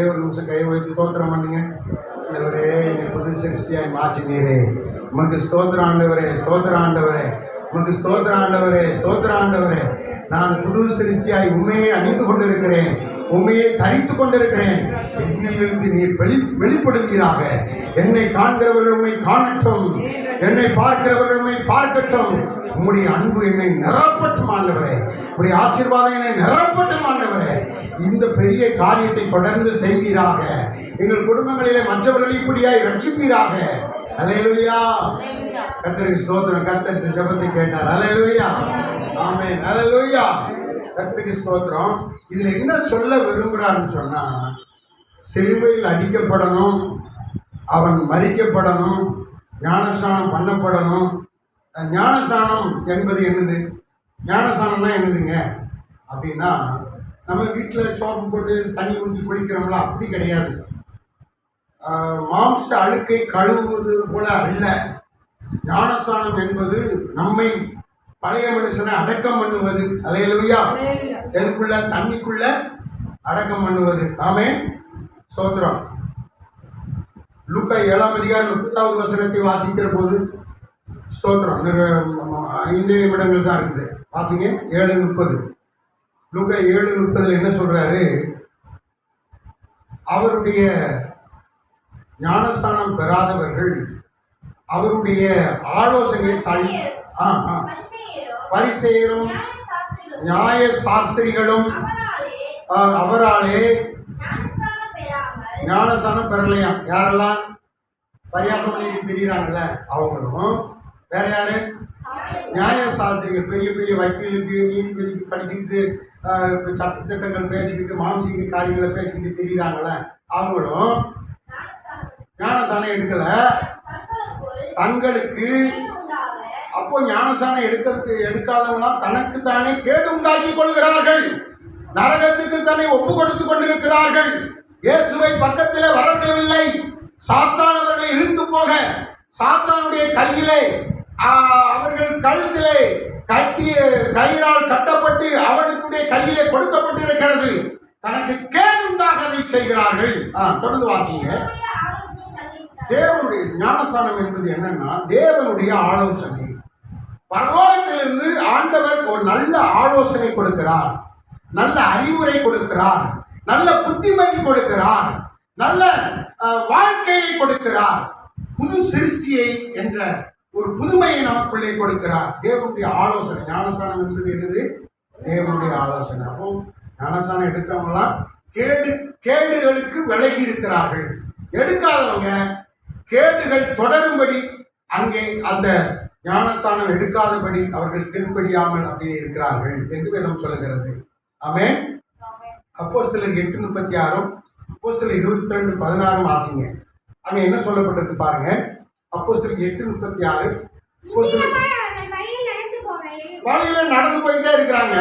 ஒரு நிமிஷம் கை ஓர்த்து ஸ்தோத்திரம் பண்ணுங்க. ஒரே புது சிருஷ்டியாய் மாற்றினீரே, உமக்கு ஸ்தோத்திர ஆண்டவரே, ஸ்தோத்திர ஆண்டவரே, உமக்கு ஸ்தோத்திர ஆண்டவரே, ஸ்தோத்திர ஆண்டவரே. நான் புது சிருஷ்டியாய் உண்மையை அணிந்து கொண்டிருக்கிறேன், உண்மையை தரித்து கொண்டிருக்கிறேன். என்னிலிருந்து நீர் வெளிப்படுவீராக. என்னை காண்கிறவர்கள் உண்மை காணட்டும், என்னை பார்க்கிறவர்கள் உண்மை பார்க்கட்டும். உம்முடைய அன்பு என்னை நிரப்பட்டும் ஆண்டவரே, உம்முடைய ஆசீர்வாதம் என்னை நிரப்பட்டும் ஆண்டவரே. இந்த பெரிய காரியத்தை தொடர்ந்து செய்வீராக. எங்கள் குடும்பங்களிலே மற்றவர்களை இப்படியாய் ரட்சிப்பீராக. அல்லேலூயா. கர்த்தருக்கு ஸ்தோத்திரம். கர்த்தர் இந்த ஜெபத்தை கேட்டார். அல்லேலூயா. ஆமென். அல்லேலூயா. கர்த்தருக்கு ஸ்தோத்திரம். இதுல என்ன சொல்ல விரும்புகிறான்னு சொன்னா, சிலுவையில் அடிக்கப்படணும், அவன் மரிக்கப்படணும், ஞானஸ்நானம் பண்ணப்படணும். ஞானஸ்நானம் என்பது என்னது? ஞானஸ்நானம்னா என்னதுங்க அப்படின்னா, நம்ம வீட்டில் சோப்பு போட்டு தண்ணி ஊற்றி குளிக்கிறோம்ல, அப்படி கிடையாது. மாம்ச அழுக்கை கழுவுவது போல அல்ல. ஞானஸ்நானம் என்பது நம்மை, பழைய மனுஷனை அடக்கம் பண்ணுவது. அல்லேலூயா. எதுக்குள்ள? தண்ணிக்குள்ள அடக்கம் பண்ணுவது. ஆமென். ஸ்தோத்திரம். லூக்கா 7ஆம் அதிகாரம் 30வது வசனத்தை வாசிக்கிற போது, ஸ்தோத்திரம், 5 நிமிடங்கள் தான் இருக்குது. வாசிங்க. 7:30. லூக்கா 7:30 என்ன சொல்றாரு? அவருடைய ஞானஸ்தானம் பெறாதவர்கள் அவருடைய ஆலோசனையை தள்ளி, பரிசேயரும் நியாய சாஸ்திரிகளும் அவராலே ஞானஸ்தானம் பெறலையாம். யாரெல்லாம் பரியாசம் பண்ணிட்டு திரிகிறாங்கல்ல அவங்களும். வேற யாரு? நியாய சாஸ்திரிகள். பெரிய பெரிய வக்கீலுக்கு, நீதிபதிக்கு படிச்சுக்கிட்டு சட்டத்திட்டங்கள் பேசிக்கிட்டு, மாம்சீக காரியங்களை பேசிக்கிட்டு திரிகிறாங்கள அவங்களும் ஞானஸ்தானம் எடுக்கல தங்களுக்கு. அப்போ ஞானஸ்தானம் எடுக்காதவங்களாம் தனக்கு தானே கேடு உண்டாக்கி கொள்கிறார்கள். நரகத்துக்கு தன்னை ஒப்பு கொடுத்து கொண்டிருக்கிறார்கள். இயேசுவை பக்கத்திலே வரவிடவில்லை. சாத்தான் அவர்களை இழுத்து போக சாத்தானுடைய கையிலே அவர்கள் கழுத்திலே கட்டிய கயிறால் கட்டப்பட்டு அவனுடைய கையிலே கொடுக்கப்பட்டிருக்கிறது. தனக்கு கேடுண்டாக அதை செய்கிறார்கள். தொடர்ந்து வாசிங்க. தேவனுடைய ஞானஸ்தானம் என்பது என்னன்னா தேவனுடைய ஆலோசனை. பரலோகத்திலிருந்து ஆண்டவர் ஒரு நல்ல ஆலோசனை கொடுக்கிறார், நல்ல அறிவுரை கொடுக்கிறார், நல்ல புத்திமதி கொடுக்கிறார், நல்ல வாழ்க்கையை கொடுக்கிறார், புது சிருஷ்டியை என்ற ஒரு புதுமையை நமக்குள்ளே கொடுக்கிறார். தேவனுடைய ஆலோசனை. ஞானஸ்தானம் என்பது என்னது? தேவனுடைய ஆலோசனை. அப்போ ஞானஸ்தானம் எடுத்தவங்களாம் கேடுகளுக்கு விலகி இருக்கிறார்கள். எடுக்காதவங்க கேடுகள் தொடரும்படி அங்கே அந்த ஞானஸ்தானம் எடுக்காதபடி அவர்கள் கீழ்ப்படியாமல் அப்படியே இருக்கிறார்கள் என்று வேதம் சொல்லுகிறது. ஆமென். அப்போஸ்தலர் 8:36, அப்போஸ்தலர் 22:16 வாசிங்க. அங்க என்ன சொல்லப்பட்டிருக்கு பாருங்க. அப்போஸ்தலர் 8:36. வழியில நடந்து போயிட்டே இருக்கிறாங்க.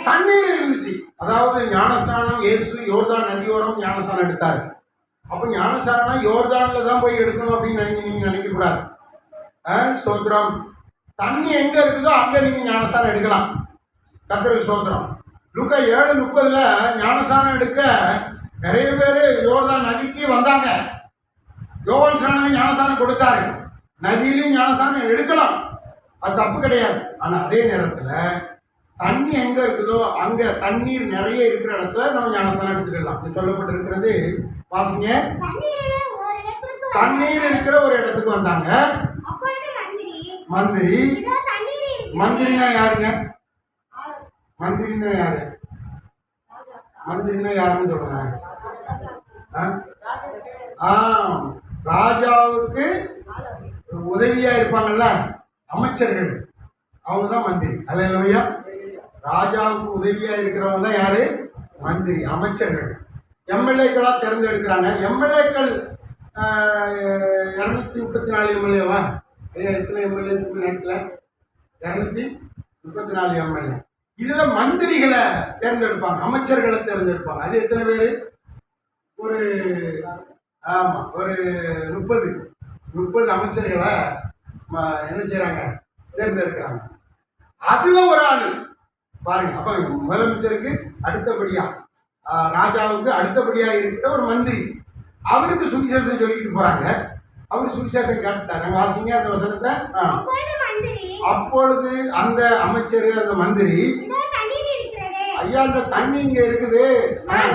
தண்ணீர் இருந்துச்சு. அதாவது ஞானஸ்தானம் இயேசு யோர்தான் நதியோரம் ஞானஸ்தானம் எடுத்தாரு. அப்ப ஞானஸ்தானம் யோர்தான்ல தான் போய் எடுக்கணும் அப்படின்னு நீங்க நினைக்க கூடாது. ஸ்தோத்திரம். தண்ணி எங்க இருக்குதோ அங்க நீங்க ஞானஸ்தானம் எடுக்கலாம். கர்த்தருக்கு ஸ்தோத்திரம். லூக்கா 7:30 ஞானஸ்தானம் எடுக்க நிறைய பேர் யோர்தான் நதிக்கு வந்தாங்க. யோவான் ஸ்நானன் ஞானஸ்தானம் கொடுத்தாரு. நதியிலையும் ஞானஸ்தானம் எடுக்கலாம், அது தப்பு கிடையாது. ஆனா அதே நேரத்துல தண்ணி எங்க இருக்குதோ அங்க தண்ணீர் நிறைய இருக்கிற இடத்துல நம்ம ஞானஸ்தானம் எடுத்துக்கலாம் சொல்லப்பட்டிருக்கிறது. வாசிங்க. தண்ணீர் இருக்கிற ஒரு இடத்துக்கு வந்தாங்க. மந்திரி. மந்திரினா யாருங்க? மந்திரினா யாரு? மந்திரினா யாருன்னு சொல்லுங்க. ராஜாவுக்கு உதவியா இருப்பாங்கல்ல அமைச்சர்கள், அவங்க தான் மந்திரி. அல்லேலூயா. ராஜாவுக்கு உதவியா இருக்கிறவங்க தான் யாரு? மந்திரி, அமைச்சர்கள். எம்எல்ஏக்களா தேர்ந்தெடுக்கிறாங்க. எம்எல்ஏக்கள் 234 எம்எல்ஏவா? எத்தனை எம்எல்ஏ நேரத்தில்? 234 எம்எல்ஏ. இதுல மந்திரிகளை தேர்ந்தெடுப்பாங்க, அமைச்சர்களை தேர்ந்தெடுப்பாங்க. அது எத்தனை பேரு? ஒரு 30 அமைச்சர்களை என்ன செய்யறாங்க? தேர்ந்தெடுக்கிறாங்க. அதுல ஒரு ஆளு பாருங்க. அப்ப முதலமைச்சருக்கு அடுத்தபடியா ராஜாவுக்கு அடுத்தபடியா இருக்கிற ஒரு மந்திரி, அவருக்கு சுவிசேஷம் சொல்லிட்டு போறாங்க. அவரு சுவிசேஷம் கேட்டாங்க. வாசிங்க அந்த வசனத்தை. அப்பொழுது அந்த அமைச்சர், அந்த மந்திரி, ஐயா அந்த தண்ணி இங்க இருக்குது, நான்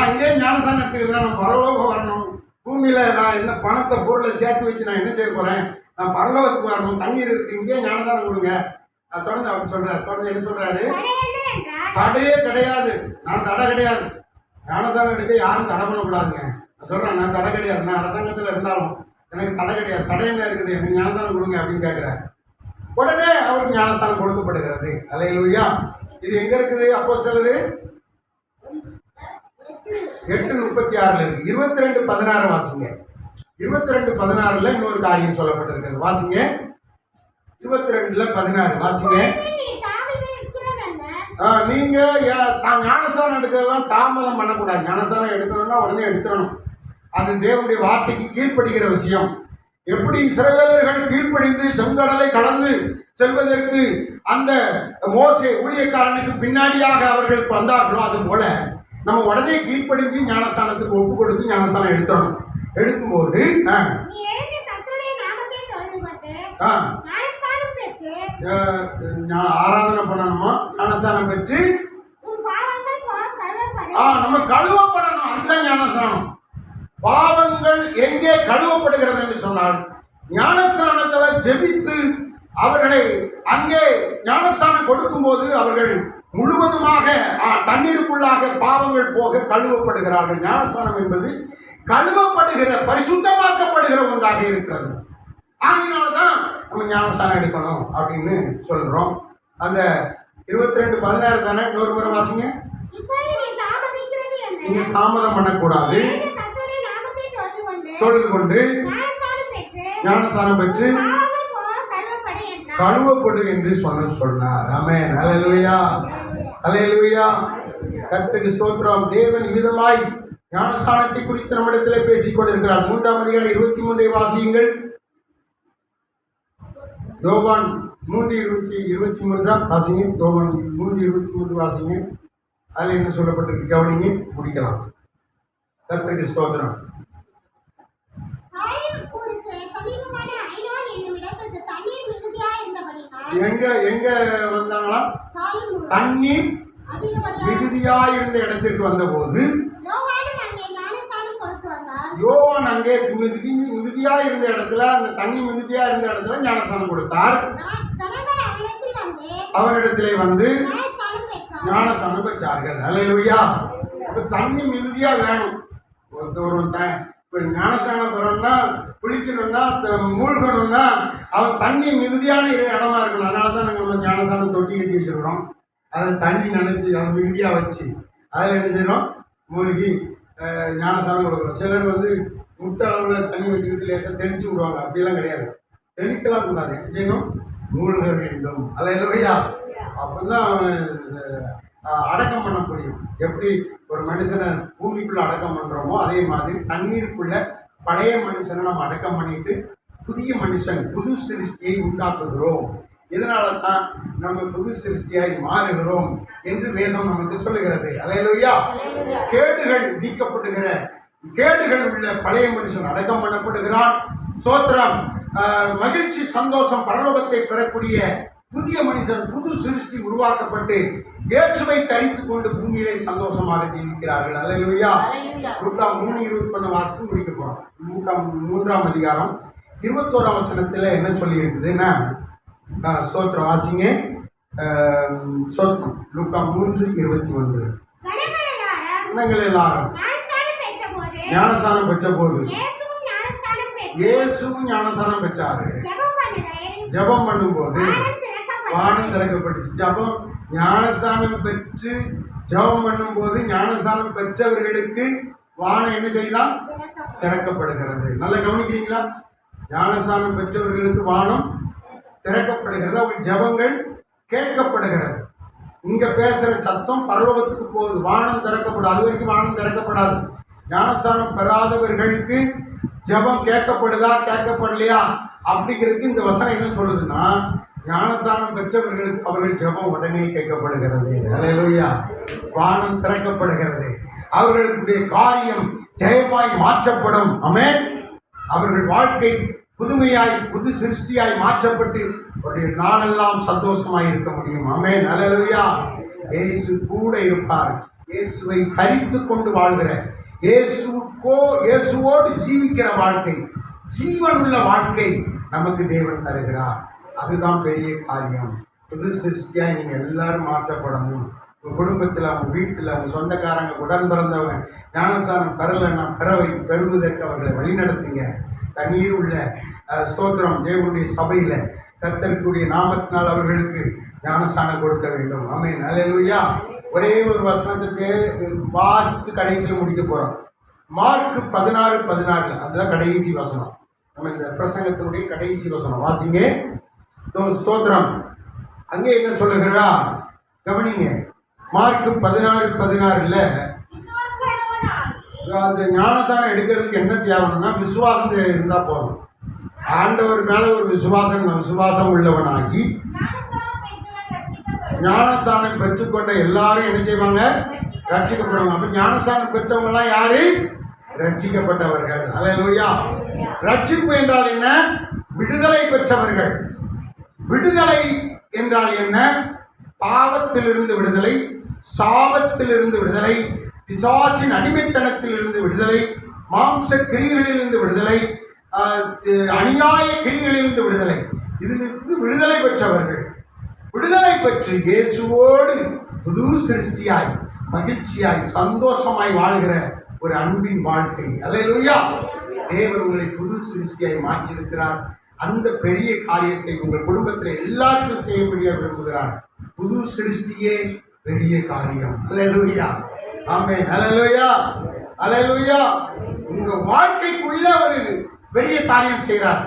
இங்கே ஞானஸ்தானம் எடுத்துக்கிறேன், நான் பரலோகம் வரணும். பூமியில நான் என்ன பணத்தை பொருளை சேர்த்து வச்சு நான் என்ன செய்ய போறேன்? நான் பரலோகத்துக்கு வரணும், தண்ணீர் இருக்கு, இங்கே ஞானஸ்தானம் கொடுங்க. தொடர்ந்து அப்படி சொல்றாரு. தொடர்ந்து என்ன சொல்றாரு? தடையே கிடையாது, நான் தடை கிடையாது. ஞானஸ்தானம் எடுக்க யாரும் தடை பண்ணக்கூடாதுங்க. நான் சொல்றேன், நான் தடை கிடையாது. நான் அரசாங்கத்தில் இருந்தாலும் எனக்கு தடை கிடையாது. தடை என்ன இருக்குது? எனக்கு ஞானஸ்தானம் கொடுங்க அப்படின்னு கேட்கிறேன். உடனே அவருக்கு ஞானஸ்தானம் கொடுக்கப்படுகிறது. அல்லேலூயா. இது எங்க இருக்குது? அப்போஸ்தலர் 8:36 இருக்கு. 22:16 வாசிங்க. 22:16 இன்னொரு காரியம் சொல்லப்பட்டிருக்கிறது. வாசிங்க. 22:16 வாசிங்க. நீங்க ஞானஸ்தானம் எடுக்கிறதெல்லாம் தாமதம் பண்ணக்கூடாது. ஞானஸ்தானம் எடுக்கணும்னா உடனே எடுத்துடணும். அது தேவனுடைய வார்த்தைக்கு கீழ்ப்படுகிற விஷயம். எப்படி இஸ்ரவேலர்கள் கீழ்ப்படிந்து செங்கடலை கடந்து செல்வதற்கு அந்த மோசே ஊழியக்காரனுக்கு பின்னாடியாக அவர்கள் வந்தார்களோ, அது போல நம்ம உடனே கீழ்ப்படிந்து ஞானஸ்தானத்துக்கு ஒப்பு கொடுத்து ஞானஸ்தானம் எடுத்துடணும். எடுக்கும்போது ஆராதனை பண்ணணுமா? ஞானஸ்தானம் பெற்று நம்ம கழுவப்படணும். அதுதான் ஞானஸ்தானம். பாவங்கள் எங்கே கழுவப்படுகிறது என்று சொன்னால் ஞானஸ்தானத்துல ஜெபித்து அவர்களை அங்கே ஞானஸ்தானம் கொடுக்கும் போது அவர்கள் முழுவதுமாக தண்ணீருக்குள்ளாக பாவங்கள் போக கழுவப்படுகிறார்கள். ஞானஸ்தானம் என்பது கழுவப்படுகிற, பரிசுத்தமாக்கப்படுகிற ஒன்றாக இருக்கிறது. அதனாலதான் நம்ம ஞானஸ்தானம் எடுக்கணும் அப்படின்னு சொல்றோம். அந்த 22:16 தானே? இன்னொரு முறை வாசிங்க. நீங்க தாமதம் பண்ணக்கூடாது. தொழுது கொண்டு ஞானஸ்தானம் பெற்று கழுவப்படு என்று சொன்னார். ஆமென். அல்லேலூயா, அல்லேலூயா. கர்த்தருக்கு ஸ்தோத்திரம். தேவன் விதமாய் ஞானஸ்நானத்தை குறித்து நம்மிடத்தில் பேசிக் கொண்டிருக்கிறார். 3ஆம் அதிகாரம் 23 வாசியுங்கள். யோவான் 3:23 வாசிங்க. யோவான் 3:23 வாசிங்க. அதில் என்ன சொல்லப்பட்டிருக்கு கவனிங்க, முடிக்கலாம். கர்த்தருக்கு ஸ்தோத்திரம். எங்க வந்தாங்களா? தண்ணீர் மிகுதியாயிருந்த இடத்திற்கு வந்தபோது யோவான் அங்கே மிகுதியா இருந்த இடத்துல, அந்த தண்ணி மிகுதியா இருந்த இடத்துல ஞானஸ்நானம் கொடுத்தார். அவரிடத்திலே வந்து ஞானஸ்நானம் பெற்றார்கள். அல்லேலூயா. இப்ப தண்ணி மிகுதியா வேணும். ஒரு ஞானஸ்நானம் பெறணும்னா, குளிக்கணும்னா, மூழ்கணும்னா அவன் தண்ணி மிகுதியான இடமா இருக்கணும். அதனால தான் நாங்கள் ஞானஸ்நானம் தொட்டி கட்டி வச்சிருக்கிறோம். அதில் தண்ணி நினைச்சு அவன் மிகுதியாக வச்சு அதில் என்ன செய்யணும், மூழ்கி ஞானஸ்நானம் கொடுக்குறோம். சிலர் வந்து முட்டை அளவில் தண்ணி வச்சுக்கிட்டு லேசாக தெளிச்சு விடுவாங்க. அப்படிலாம் கிடையாது. தெளிக்கலாம் கூடாது. என்ன செய்யணும், மூழ்க வேண்டும். அல்லேலூயா. அப்போ தான் அவன் அடக்கம் பண்ண முடியும். எப்படி ஒரு மனுஷனை பூமிக்குள்ளே அடக்கம் பண்ணுறோமோ அதே மாதிரி தண்ணீருக்குள்ள பழைய மனுஷனை நம்ம அடக்கம் பண்ணிட்டு புதிய மனுஷன், புது சிருஷ்டியை உண்டாக்குகிறோம். இதனால தான் நம்ம புது சிருஷ்டியாய் மாறுகிறோம் என்று வேதம் நமக்கு சொல்லுகிறது. அல்லேலூயா. கேடுகள் நீக்கப்படுகிற, கேடுகள் உள்ள பழைய மனுஷன் அடக்கம் பண்ணப்படுகிறான். சோத்திரம். மகிழ்ச்சி, சந்தோஷம், பரலோகத்தை பெறக்கூடிய புதிய மனுஷன், புது சிருஷ்டி உருவாக்கப்பட்டு இயேசுவை தரித்து கொண்டு பூமியிலே சந்தோஷமாக ஜீவிக்கிறார்கள். அல்லேலூயா. லூக்கா 3:21 வாசித்து முடிக்க போறோம். லூக்கா 3ஆம் அதிகாரம் 21ஆம் வசனத்தில் என்ன சொல்லி இருக்குதுன்னா, ஸ்தோத்திரம் வாசிங்க. ஸ்தோத்திரம். லூக்கா 3:21. ஜனங்கள் எல்லாரும் ஞானஸ்நானம் பெற்ற போது இயேசுவும் ஞானஸ்நானம் பெற்றாரு. ஜெபம் பண்ணும்போது வானம் திறக்கப்பட்டுச்சு. ஜெபம் ஞானஸ்நானம் பெற்று ஜெபம் பண்ணும்போது ஞானஸ்நானம் பெற்றவர்களுக்கு வானம் என்ன செய்யலாம், திறக்கப்படுகிறது. நல்லா கவனிக்கிறீங்களா? ஞானஸ்நானம் பெற்றவர்களுக்கு வானம் திறக்கப்படுகிறது. அவங்க ஜெபங்கள் கேட்கப்படுகிறது. இங்க பேசுற சத்தம் பரலோகத்துக்கு போகுது. வானம் திறக்கப்படாது. அது வரைக்கும் வானம் திறக்கப்படாது. ஞானஸ்நானம் பெறாதவர்களுக்கு ஜெபம் கேட்கப்படுதா கேட்கப்படலையா அப்படிங்கிறதுக்கு இந்த வசனம் என்ன சொல்லுதுன்னா, ஞானஸ்நானம் பெற்றவர்களுக்கு அவர்கள் ஜெபம் உடனே கேட்கப்படுகிறது. அல்லேலூயா. வானம் திறக்கப்படுகிறது. அவர்களுடைய காரியம் ஜெயமாய் மாற்றப்படும். ஆமென். அவர்கள் வாழ்க்கை புதுமையாய், புது சிருஷ்டியாய் மாற்றப்பட்டு அவருடைய நாளெல்லாம் சந்தோஷமாய் இருக்க முடியும். ஆமென். அல்லேலூயா. இயேசு கூட இருப்பார். இயேசுவை தரித்து கொண்டு வாழ்கிற, இயேசுவோடு ஜீவிக்கிற வாழ்க்கை, ஜீவனுள்ள வாழ்க்கை நமக்கு தேவன் தருகிறார். அதுதான் பெரிய காரியம். புது சிருஷ்டியாய் நீங்கள் எல்லாரும் மாற்றப்படணும். உங்கள் குடும்பத்தில், அவங்க வீட்டில், அவங்க சொந்தக்காரங்க, உடன் பிறந்தவங்க ஞானஸ்நானம் பெறலைன்னா பெறுவதற்கு அவர்களை வழிநடத்துங்க. தண்ணீர் உள்ள ஸ்தோத்திரம் தேவனுடைய சபையில் கர்த்தருடைய நாமத்தினால் அவர்களுக்கு ஞானஸ்நானம் கொடுக்க வேண்டும். ஆமென். அல்லேலூயா. ஒரே ஒரு வசனத்துக்கு வாசித்து கடைசியில் முடிக்க போகிறோம். மார்க் 16:16 அதுதான் கடைசி வசனம். நம்ம இந்த பிரசங்கத்தினுடைய கடைசி வசனம் வாசிங்க. ஸ்தோத்திரம். அங்கே என்ன சொல்லுகிறா கவனிங்க. மார்க் 16:16 அந்த ஞானஸ்நானம் எடுக்கிறதுக்கு என்ன தேவைன்னா விசுவாசம் இருந்தால் போதும். ஆண்டவர் மேலே ஒரு விசுவாசம் உள்ளவனாகி ஞானஸ்நானம் பெற்றுக்கொண்ட எல்லாரும் என்ன செய்வாங்க, ரட்சிக்கப்படுவாங்க. அப்போ ஞானஸ்நானம் பெற்றவங்களாம் யாரு? ரட்சிக்கப்பட்டவர்கள். அல்லேலூயா. ரட்சிப்பு என்றால் என்ன? விடுதலை பெற்றவர்கள். விடுதலை என்றால் என்ன? பாவத்திலிருந்து விடுதலை, சாபத்திலிருந்து விடுதலை, பிசாசின் அடிமைத்தனத்திலிருந்து விடுதலை, மாம்ச கிரிகளிலிருந்து விடுதலை, அநியாய கிரிகளிலிருந்து விடுதலை. இதிலிருந்து விடுதலை பெற்றவர்கள். விடுதலை பெற்று இயேசுவோடு புது சிருஷ்டியாய், மகிழ்ச்சியாய், சந்தோஷமாய் வாழ்கிற ஒரு அன்பின் வாழ்க்கை. அல்லேலூயா. தேவன் உங்களை புது சிருஷ்டியாய் மாற்றியிருக்கிறார். அந்த பெரிய காரியத்தை உங்கள் குடும்பத்தில் எல்லாருக்கும் செய்யப்படியாக விரும்புகிறார். புது சிருஷ்டியே பெரிய காரியம். அல்லேலூயா. ஆமென். அல்லேலூயா. அல்லேலூயா. உங்க வாழ்க்கைக்குள்ள ஒரு பெரிய காரியம் செய்கிறார்.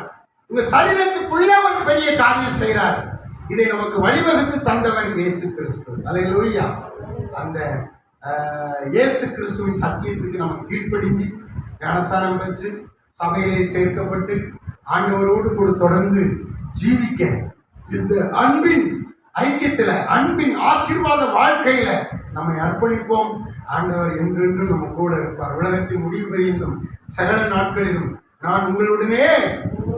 உங்க சரீரத்துக்குள்ளே ஒரு பெரிய காரியம் செய்கிறார். இதை நமக்கு வழிவகுத்து தந்தவர் இயேசு கிறிஸ்து. அல்லேலூயா. அந்த இயேசு கிறிஸ்துவின் சத்தியத்துக்கு நம்ம கீழ்ப்படிஞ்சு ஞானஸ்தானம் பெற்று சபையிலே சேர்க்கப்பட்டு ஆண்டவரோடு கூட தொடர்ந்து ஜீவிக்க இந்த அன்பின் ஐக்கியத்துல, அன்பின் ஆசீர்வாத வாழ்க்கையில நம்மை அர்ப்பணிப்போம். ஆண்டவர் என்றென்றும் நம்ம கூட இருப்பார். உலகத்தின் முடிவு பெரியும் சகல நாட்களிலும் நான் உங்களுடனே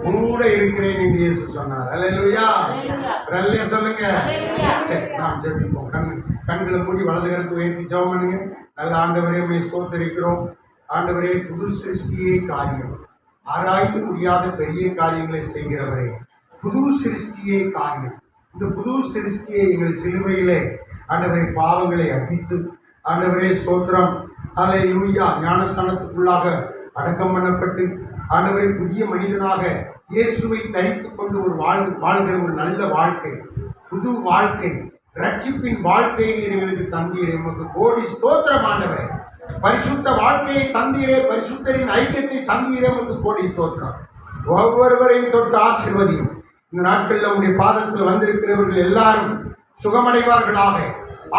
கூட இருக்கிறேன் என்று இயேசு சொன்னார். அல்லேலூயா. அல்லேலூயா சொல்லுங்க. சரி, நாம் ஜெபிப்போம். கண்களை மூடி வலது கரத்தை உயர்த்தி ஜெபம் பண்ணுங்க. நல்ல ஆண்டவரே, உம்மை ஸ்தோத்திரிக்கிறோம். ஆண்டவரே, புது சிருஷ்டியே காரியம், ஆராய்ந்து முடியாத பெரிய காரியங்களை செய்கிறவரே, புது சிருஷ்டியே காரியம். இந்த புது சிருஷ்டியை எங்கள் சிலுவையிலே ஆண்டவரை பாவங்களை அடித்து, ஆண்டவரே ஸ்தோத்திரம், அல்லேலூயா, ஞானஸ்தானத்துக்குள்ளாக அடக்கம் பண்ணப்பட்டு ஆண்டவரை புதிய மனிதனாக இயேசுவை தரித்துக் கொண்டு ஒரு வாழ்கிற ஒரு நல்ல வாழ்க்கை, புது வாழ்க்கை, ரட்சிப்பின் வாழ்க்கையை எங்களுக்கு தந்தீரே. உமக்கு கோடி ஸ்தோத்திரம் ஆண்டவரே. பரிசுத்த வாழ்க்கையை தந்தீரே, பரிசுத்தரின் ஐக்கியத்தை தந்தீரே, உமக்கு கோடி ஸ்தோத்திரம். ஒவ்வொருவரையும் தொட்டு ஆசீர்வதியும். இந்த நாட்களில் உங்களுடைய பாதத்தில் வந்திருக்கிறவர்கள் எல்லாரும் சுகமடைவார்களாக,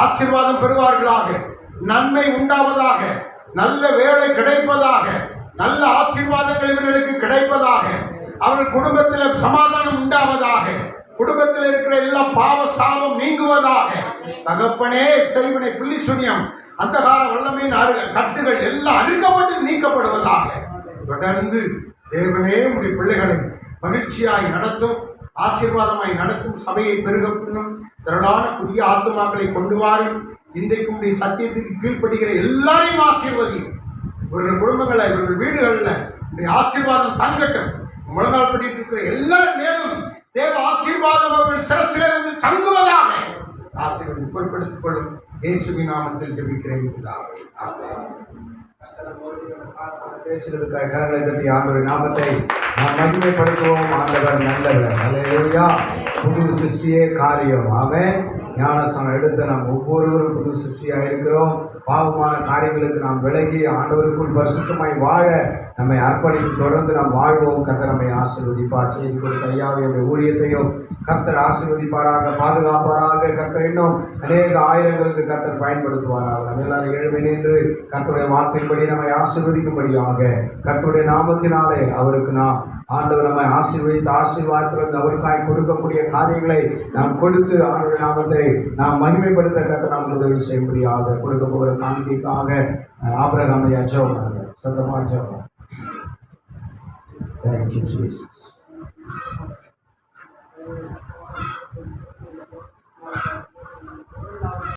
ஆசீர்வாதம் பெறுவார்களாக, நன்மை உண்டாவதாக, நல்ல வேலை கிடைப்பதாக, நல்ல ஆசீர்வாதங்கள் இவர்களுக்கு கிடைப்பதாக, அவர்கள் குடும்பத்தில் சமாதானம் உண்டாவதாக, குடும்பத்தில் இருக்கிற எல்லா பாவ சாபம் நீங்குவதாக. தகப்பனே, செய்வனை புள்ளி சுனியம் அந்தகார வல்லமையின் கட்டுகள் எல்லாம் அறுக்கப்பட்டு நீக்கப்படுவதாக. தொடர்ந்து தேவனே உடைய பிள்ளைகளை மகிழ்ச்சியாய் நடத்தும், ஆசீர்வாதமாய் நடத்தும், சபையை பெருக பண்ணும், திரளான புதிய ஆத்துமாக்களை கொண்டு வாரும். இன்றைக்கு உடைய சத்தியத்துக்கு கீழ்ப்படுகிற எல்லாரையும் ஆசீர்வதியும். இவர்கள் குடும்பங்களை, இவர்கள் வீடுகளில் உடைய ஆசீர்வாதம் தங்கட்டும். முழங்கால் படிட்டு இருக்கிற எல்லாரும் மேலும் தேவ ஆசீர்வாதம் அவர்கள் சிரசிலே வந்து தங்குவதாக. ஆசீர்வாதம் பொறுப்படுத்திக் கொள்ளும். இயேசுவின் நாமத்தில் ஜெபிக்கிறேன். பேசுகிறதுக்காக கரங்களை தட்டி ஆண்டவரின் நாமத்தை நாம் மகிமைப்படுத்துவோம். ஆண்டவர் நல்லவர். அல்லேலூயா. புது சிருஷ்டியே காரியம். ஆமென். ஞானஸ்தானம் எடுத்து நாம் ஒவ்வொருவரும் புது சிருஷ்டியாக இருக்கிறோம். பாவமான காரியங்களுக்கு நாம் விலகி ஆண்டவருக்குள் பரிசுத்தமாய் வாழ நம்மை அர்ப்பணித்து தொடர்ந்து நாம் வாழ்வோம். கர்த்தர் நம்மை ஆசீர்வதிப்பார். செய்தி கொடுத்த ஐயாவுடைய ஊழியத்தையும் கர்த்தர் ஆசீர்வதிப்பாராக, பாதுகாப்பாராக. கர்த்தர் இன்னும் அநேக ஆயிரங்களுக்கு கர்த்தர் பயன்படுத்துவாராக. நம்ம எல்லாரும் எழுவி நின்று கர்த்தருடைய வார்த்தையின்படி நம்மை ஆசீர்வதிக்கும்படியாக கர்த்தருடைய நாமத்தினாலே அவருக்கு நாம் ஆண்டவர் நம்மை ஆசீர்வதித்து ஆசீர்வாதத்திலிருந்து அவருக்காய் கொடுக்கக்கூடிய காரியங்களை நாம் கொடுத்து ஆண்டவருடைய நாமத்தை நாம் மகிமைப்படுத்த கர்த்தர் நாம் உதவி செய்யும்படியாக கொடுக்க போகிற காணிக்கைக்காக ஆபிரகாமை ஜெபம் சத்தமாக ஜெபம். Thank you, Jesus.